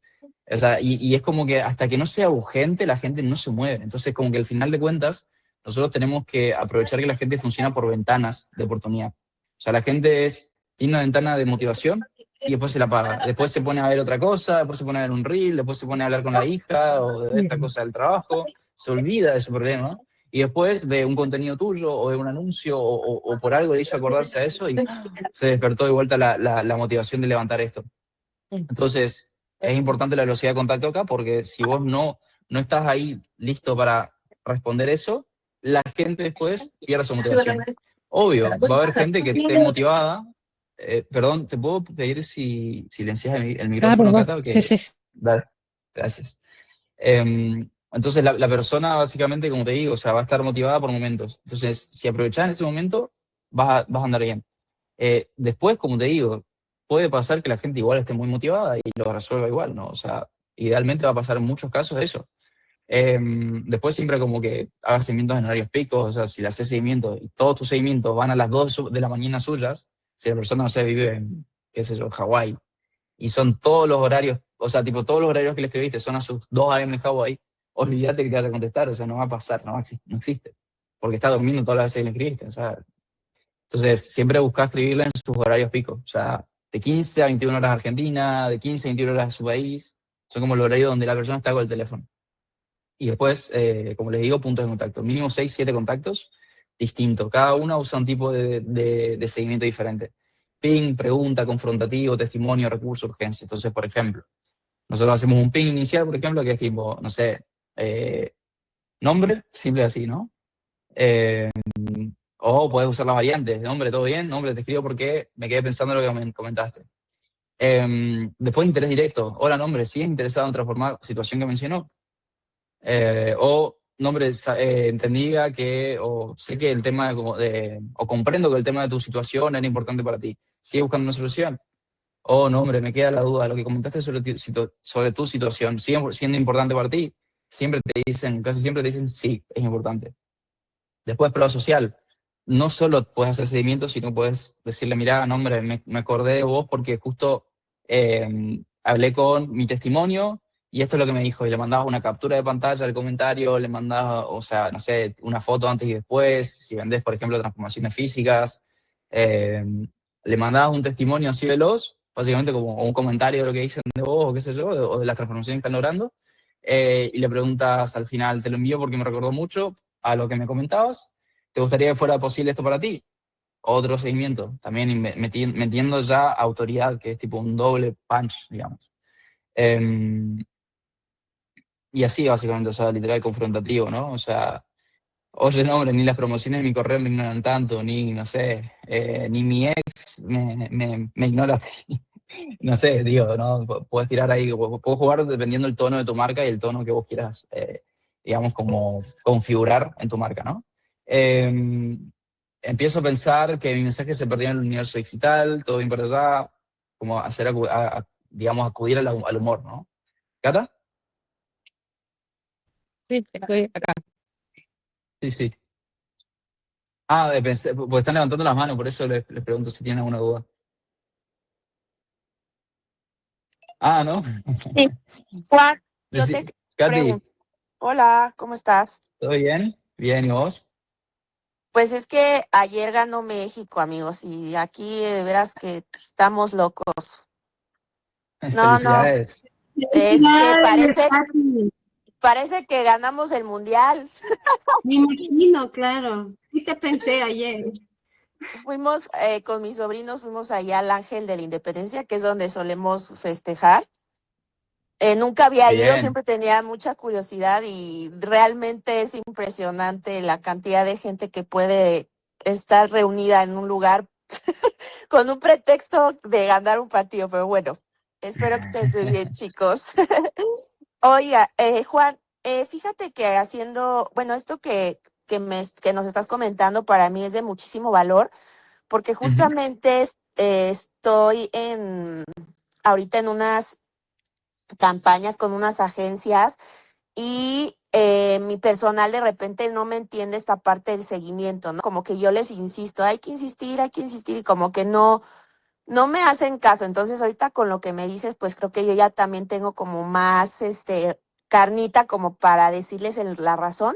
O sea, y es como que hasta que no sea urgente, la gente no se mueve. Entonces, como que al final de cuentas, nosotros tenemos que aprovechar que la gente funciona por ventanas de oportunidad. O sea, la gente tiene una ventana de motivación y después se la apaga. Después se pone a ver otra cosa, después se pone a ver un reel, después se pone a hablar con la hija o de esta cosa del trabajo, se olvida de su problema y después ve un contenido tuyo o ve un anuncio o por algo le hizo acordarse a eso y se despertó de vuelta la motivación de levantar esto. Entonces, es importante la velocidad de contacto acá porque si vos no estás ahí listo para responder eso, la gente después pierde su motivación. Obvio, va a haber gente que esté motivada. Perdón, ¿te puedo pedir si silencias el micrófono, perdón. Cata? Sí. Dale, gracias. Entonces, la persona básicamente, como te digo, o sea, va a estar motivada por momentos. Entonces, si aprovechás ese momento, vas a andar bien. Después, como te digo, puede pasar que la gente igual esté muy motivada y lo resuelva igual, ¿no? O sea, idealmente va a pasar en muchos casos eso. Después siempre como que hagas seguimientos en horarios picos, o sea, si le haces seguimiento y todos tus seguimientos van a las 2 de la mañana suyas, si la persona, no sé, vive en, qué sé yo, Hawái, y son todos los horarios, o sea, tipo todos los horarios que le escribiste son a sus 2 a.m. en Hawái, olvídate que te vaya a contestar, o sea, no va a pasar, no existe, porque está durmiendo todas las veces que le escribiste, o sea, entonces siempre busca escribirle en sus horarios picos, o sea, de 15 a 21 horas Argentina, de 15 a 21 horas de su país, son como los horarios donde la persona está con el teléfono. Y después, como les digo, puntos de contacto. Mínimo 6, 7 contactos distintos. Cada uno usa un tipo de seguimiento diferente. Ping, pregunta, confrontativo, testimonio, recurso, urgencia. Entonces, por ejemplo, nosotros hacemos un ping inicial, por ejemplo, que es tipo, no sé, nombre, simple así, ¿no? O puedes usar las variantes. Nombre, ¿todo bien? Nombre, te escribo porque me quedé pensando en lo que me comentaste. Después, interés directo. Hola, nombre, ¿sigues interesado en transformar situación que mencionó? O nombre, entendía que, o sé que el tema o comprendo que el tema de tu situación era importante para ti. ¿Sigues buscando una solución? Oh, no, hombre, me queda la duda. Lo que comentaste sobre tu situación, ¿sigue siendo importante para ti? Casi siempre te dicen sí, es importante. Después, prueba social. No solo puedes hacer seguimiento, sino puedes decirle, mira, no, hombre, me acordé de vos porque justo hablé con mi testimonio y esto es lo que me dijo. Y le mandabas una captura de pantalla del comentario, le mandabas, o sea, no sé, una foto antes y después, si vendés, por ejemplo, transformaciones físicas. Le mandabas un testimonio así veloz, básicamente como un comentario de lo que dicen de vos o qué sé yo, o de las transformaciones que están logrando. Y le preguntas al final, te lo envío porque me recordó mucho a lo que me comentabas. ¿Te gustaría que fuera posible esto para ti? Otro seguimiento, también metiendo ya autoridad, que es tipo un doble punch, digamos. Y así básicamente, o sea, literal confrontativo, ¿no? O sea, oye, no, hombre, ni las promociones de mi correo me ignoran tanto, ni, no sé, ni mi ex me ignora así. No sé, digo, ¿no? Puedes tirar ahí, puedes jugar dependiendo del tono de tu marca y el tono que vos quieras, digamos, como configurar en tu marca, ¿no? Eh, Empiezo a pensar que mi mensaje se perdió en el universo digital, todo bien para allá, como hacer, digamos, acudir al humor, ¿no? ¿Cata? Sí, estoy acá. Sí, sí. Pensé, porque están levantando las manos, por eso les pregunto si tienen alguna duda. ¿No? Sí, Juan, yo te Katy, pregunto, hola, ¿cómo estás? ¿todo bien? Bien, ¿y vos? Pues es que ayer ganó México, amigos, y aquí de veras que estamos locos. No, no, Felicidades. es que Felicidades, Pati. parece que ganamos el mundial. Me imagino, claro. Sí te pensé ayer. Fuimos con mis sobrinos, fuimos allá al Ángel de la Independencia, que es donde solemos festejar. Nunca había Qué ido, bien. siempre tenía mucha curiosidad y realmente es impresionante la cantidad de gente que puede estar reunida en un lugar con un pretexto de ganar un partido, pero bueno, espero que estén muy bien, chicos. Oiga, Juan, fíjate que haciendo, bueno, esto que nos estás comentando para mí es de muchísimo valor, porque Ujú. justamente estoy ahorita en unas campañas con unas agencias y mi personal de repente no me entiende esta parte del seguimiento, ¿no? Como que yo les insisto, hay que insistir y como que no me hacen caso. Entonces ahorita con lo que me dices, pues creo que yo ya también tengo como más carnita como para decirles la razón.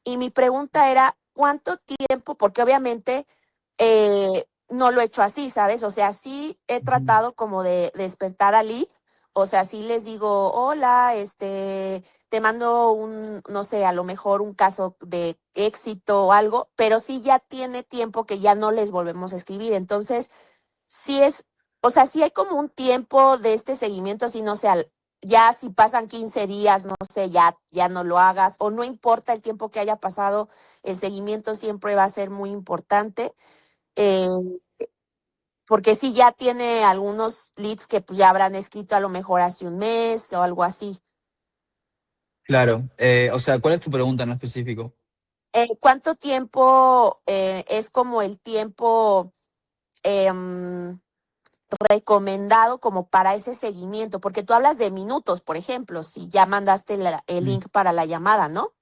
Y mi pregunta era, ¿cuánto tiempo? Porque obviamente no lo he hecho así, ¿sabes? O sea, sí he Ujú. tratado como de despertar a lead. O sea, sí les digo, hola, te mando no sé, a lo mejor un caso de éxito o algo, pero sí ya tiene tiempo que ya no les volvemos a escribir. Entonces, sí o sea, sí hay como un tiempo de este seguimiento, así no sé, ya si pasan 15 días, no sé, ya no lo hagas, o no importa el tiempo que haya pasado, el seguimiento siempre va a ser muy importante, eh, porque sí ya tiene algunos leads que pues ya habrán escrito a lo mejor hace un mes o algo así. Claro. O sea, ¿cuál es tu pregunta en específico? ¿Cuánto tiempo es como el tiempo? em, recomendado como para ese seguimiento, porque tú hablas de minutos, por ejemplo, si ya mandaste el link para la llamada, ¿no?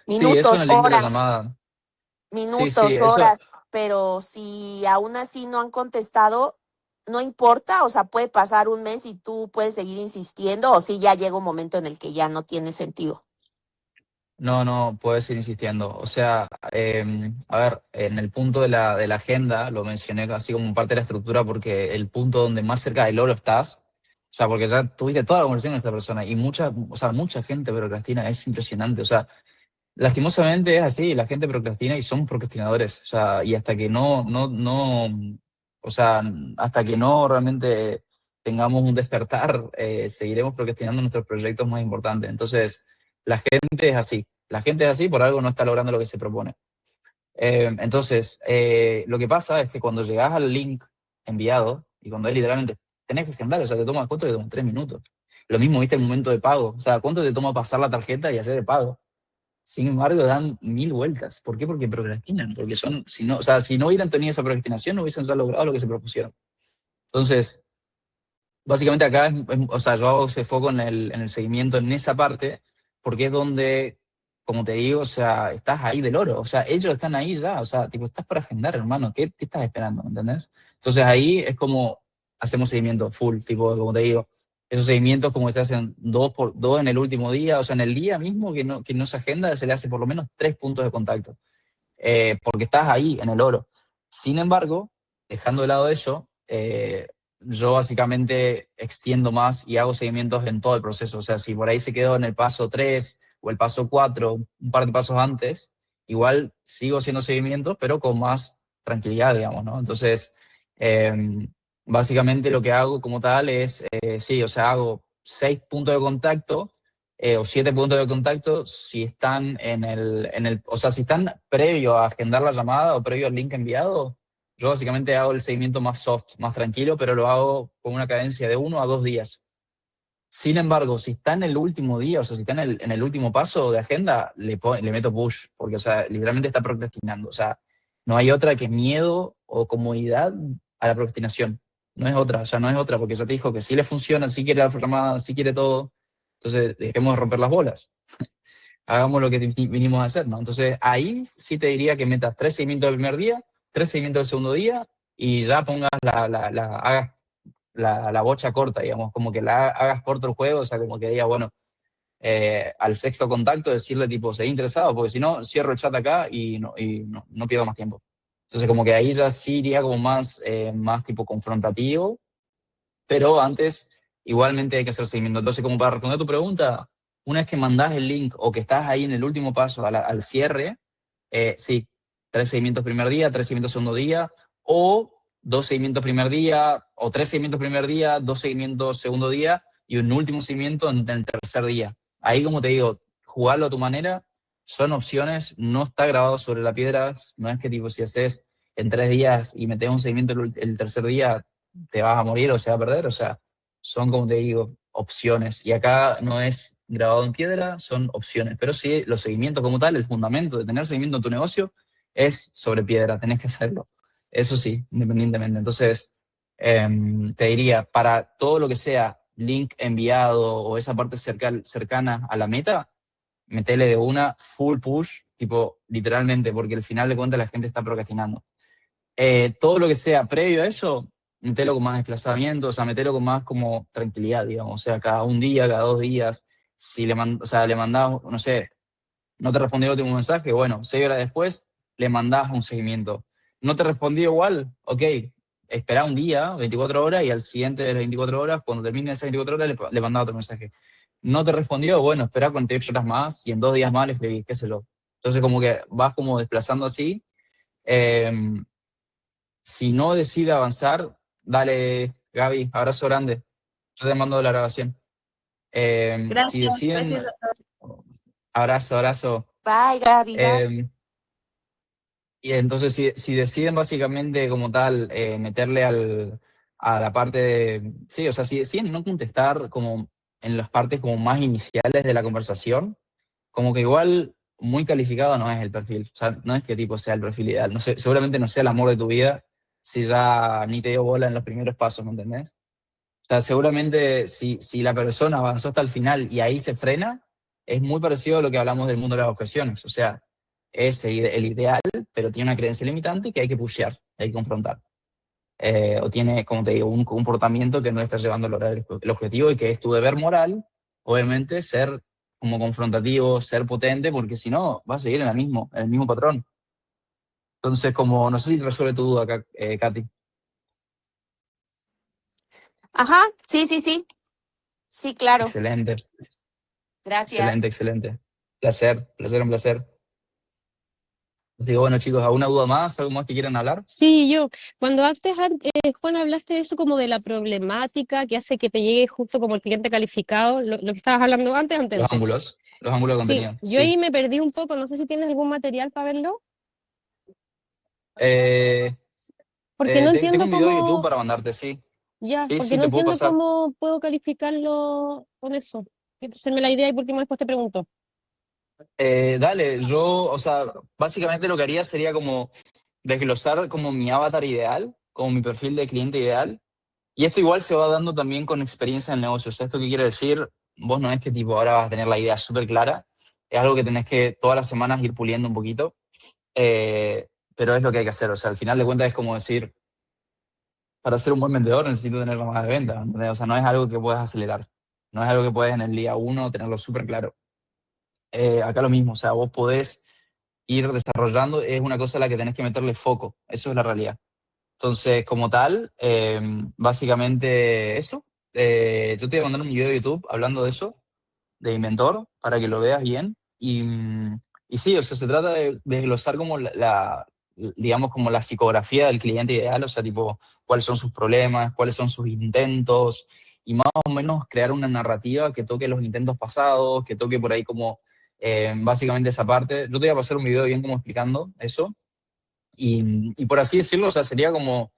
Sí, eso en Minutos, el link de la horas, llamada. Sí, minutos, eso, horas, pero si aún así no han contestado, no importa, o sea, puede pasar un mes y tú puedes seguir insistiendo, o si ya llega un momento en el que ya no tiene sentido. no, puedes ir insistiendo. O sea, a ver, en el punto de la agenda, lo mencioné así como parte de la estructura, porque el punto donde más cerca del oro estás, o sea, porque ya tuviste toda la conversación con esa persona y mucha gente procrastina, es impresionante. O sea, lastimosamente es así, la gente procrastina y son procrastinadores. O sea, y hasta que o sea, hasta que no realmente tengamos un despertar, seguiremos procrastinando nuestros proyectos más importantes. Entonces, la gente es así. La gente es así, por algo no está logrando lo que se propone. Entonces, lo que pasa es que cuando llegas al link enviado, y cuando es literalmente, tenés que agendar, o sea, ¿cuánto te toma? 3 minutos. Lo mismo, viste, el momento de pago. O sea, ¿cuánto te toma pasar la tarjeta y hacer el pago? Sin embargo, dan 1000 vueltas. ¿Por qué? Porque procrastinan. Porque o sea, si no hubieran tenido esa procrastinación, no hubiesen ya logrado lo que se propusieron. Entonces, básicamente acá, o sea, yo hago ese foco en el seguimiento en esa parte, porque es donde, como te digo, o sea, estás ahí del oro. O sea, ellos están ahí ya. O sea, tipo, estás para agendar, hermano. ¿Qué estás esperando? ¿Me entendés? Entonces ahí es como hacemos seguimiento full, tipo, como te digo. Esos seguimientos como que se hacen 2 en el último día, o sea, en el día mismo que no se agenda, se le hace por lo menos 3 puntos de contacto, porque estás ahí en el oro. Sin embargo, dejando de lado eso, yo básicamente extiendo más y hago seguimientos en todo el proceso. O sea, si por ahí se quedó en el paso 3 o el paso 4, un par de pasos antes, igual sigo haciendo seguimientos, pero con más tranquilidad, digamos, ¿no? Entonces, básicamente lo que hago como tal es, sí, o sea, hago 6 puntos de contacto, o 7 puntos de contacto si están o sea, si están previo a agendar la llamada o previo al link enviado. Yo básicamente hago el seguimiento más soft, más tranquilo, pero lo hago con una cadencia de 1 a 2 días. Sin embargo, si está en el último día, o sea, si está en el último paso de agenda, le meto push, porque, o sea, literalmente está procrastinando. O sea, no hay otra que miedo o comodidad a la procrastinación. No es otra, o sea, no es otra, porque ya te dijo que sí le funciona, sí quiere la llamada, sí quiere todo. Entonces, dejemos de romper las bolas. Hagamos lo que vinimos a hacer, ¿no? Entonces, ahí sí te diría que metas 3 seguimientos del primer día, 3 seguimientos del segundo día, y ya pongas hagas la bocha corta, digamos, como que hagas corto el juego, o sea, como que digas, bueno, al sexto contacto decirle tipo, ¿seguí interesado? Porque si no, cierro el chat acá y no pierdo más tiempo. Entonces, como que ahí ya sí iría como más tipo confrontativo, pero antes igualmente hay que hacer seguimiento. Entonces, como para responder tu pregunta, una vez que mandás el link o que estás ahí en el último paso al cierre, sí, 3 seguimientos primer día, 3 seguimientos segundo día, o 2 seguimientos primer día, o 3 seguimientos primer día, 2 seguimientos segundo día, y un último seguimiento en el tercer día. Ahí, como te digo, jugarlo a tu manera, son opciones, no está grabado sobre la piedra, no es que tipo si haces en 3 días y metes un seguimiento el tercer día, te vas a morir o se va a perder. O sea, son, como te digo, opciones. Y acá no es grabado en piedra, son opciones. Pero sí, los seguimientos como tal, el fundamento de tener seguimiento en tu negocio es sobre piedra, tenés que hacerlo. Eso sí, independientemente. Entonces, te diría, para todo lo que sea link enviado o esa parte cercana a la meta, metele de una full push, tipo, literalmente, porque al final de cuentas la gente está procrastinando. Todo lo que sea previo a eso, metelo con más desplazamiento, o sea, metelo con más como tranquilidad, digamos. O sea, cada un día, cada 2 días, si le mandás, no sé, no te respondió el último mensaje, bueno, 6 horas después le mandás un seguimiento. No te respondió igual, ok, esperá un día, 24 horas, y al siguiente de las 24 horas, cuando termine esas 24 horas, le mandás otro mensaje. No te respondió, bueno, esperá 48 horas más, y en 2 días más le escribís, qué sé yo. Entonces, como que vas como desplazando así. Si no decide avanzar, dale, Gaby, abrazo grande. Yo te mando la grabación. Si Gracias, deciden, gracias. abrazo. Bye, Gaby. Y entonces, si deciden básicamente como tal meterle a la parte de... Sí, o sea, si deciden no contestar como en las partes como más iniciales de la conversación, como que igual muy calificado no es el perfil. O sea, no es que tipo sea el perfil ideal. No sé, seguramente no sea el amor de tu vida. si ya ni te dio bola en los primeros pasos, ¿me entendés? O sea, seguramente si la persona avanzó hasta el final y ahí se frena, es muy parecido a lo que hablamos del mundo de las objeciones. O sea, es el ideal, pero tiene una creencia limitante que hay que pushear, hay que confrontar. O tiene, como te digo, un comportamiento que no está llevando a lograr el objetivo y que es tu deber moral, obviamente, ser como confrontativo, ser potente, porque si no, vas a seguir en el mismo patrón. Entonces, como, no sé si te resuelve tu duda acá, Katy. Ajá, sí, sí, sí. Sí, claro. Excelente, Gracias. excelente. Placer, un placer. Digo, bueno, chicos, ¿alguna duda más? ¿Algo más que quieran hablar? Sí, yo, cuando antes, Juan, hablaste de eso como de la problemática que hace que te llegue justo como el cliente calificado, lo que estabas hablando antes. Los ángulos de Sí, contenido, yo ahí sí. me perdí un poco, no sé si tienes algún material para verlo, Eh, porque no tengo entiendo un video de YouTube cómo, para mandarte, sí. ya, Sí, porque sí, no te puedo entiendo pasar. cómo puedo calificarlo con eso. Hacerme la idea y por último después te pregunto. Dale, o sea, básicamente lo que haría sería como desglosar como mi avatar ideal, como mi perfil de cliente ideal. Y esto igual se va dando también con experiencia en el negocio. O sea, ¿esto qué quiere decir? Vos no es que tipo ahora vas a tener la idea súper clara. Es algo que tenés que todas las semanas ir puliendo un poquito. Eh, pero es lo que hay que hacer. O sea, al final de cuentas es como decir, para ser un buen vendedor necesito tener más de venta, ¿entendés? O sea, no es algo que puedas acelerar. No es algo que puedes en el día uno tenerlo súper claro. Acá lo mismo, o sea, vos podés ir desarrollando, es una cosa a la que tenés que meterle foco, eso es la realidad. Entonces, como tal, básicamente eso. Yo te voy a mandar un video de YouTube hablando de eso, de Inventor, para que lo veas bien. Y sí, o sea, se trata de desglosar como digamos, como la psicografía del cliente ideal, o sea, tipo, cuáles son sus problemas, cuáles son sus intentos, y más o menos crear una narrativa que toque los intentos pasados, que toque por ahí como básicamente esa parte. Yo te voy a pasar un video bien como explicando eso. Y por así decirlo, o sea, sería como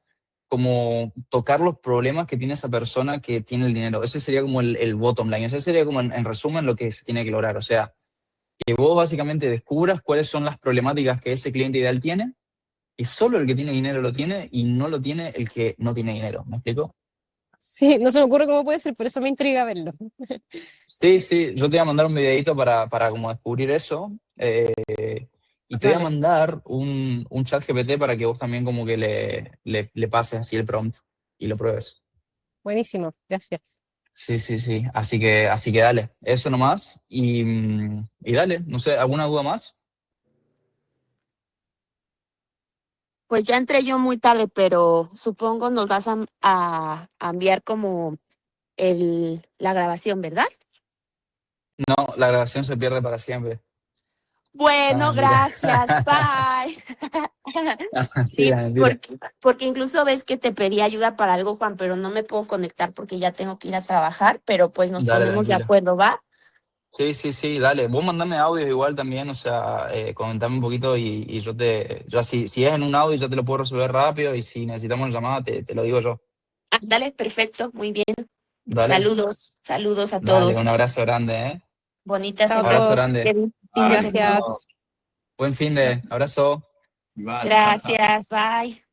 tocar los problemas que tiene esa persona que tiene el dinero. Ese sería como el bottom line. Ese sería como en resumen lo que se tiene que lograr. O sea, que vos básicamente descubras cuáles son las problemáticas que ese cliente ideal tiene y solo el que tiene dinero lo tiene y no lo tiene el que no tiene dinero. ¿Me explico? Sí, no se me ocurre cómo puede ser, por eso me intriga verlo. Sí, sí, yo te voy a mandar un videito para como descubrir eso. Y te voy a Vale, mandar un chat GPT para que vos también como que le pases así el prompt y lo pruebes. buenísimo, gracias. Sí, sí, sí. Así que dale, eso nomás. Y dale, no sé, ¿alguna duda más? Pues ya entré yo muy tarde, pero supongo nos vas a enviar como la grabación, ¿verdad? No, la grabación se pierde para siempre. Ah, Bueno, mentira. gracias, bye. Sí, Mentira, mentira. porque incluso ves que te pedí ayuda para algo, Juan, pero no me puedo conectar porque ya tengo que ir a trabajar, pero pues nos Dale, ponemos de tranquilo. acuerdo, ¿va? Sí, sí, sí, dale. Vos mandame audios igual también, o sea, comentame un poquito y yo así, si es en un audio ya te lo puedo resolver rápido y si necesitamos una llamada te lo digo yo. Ah, dale, perfecto, muy bien. Dale, Saludos, saludos a dale, un todos. abrazo grande, ¿eh? Bonita Chao a semana. Abrazo todos, grande. Fin de Dale. semana. gracias. Buen fin de, abrazo. Igual, chao, chao. Gracias, bye.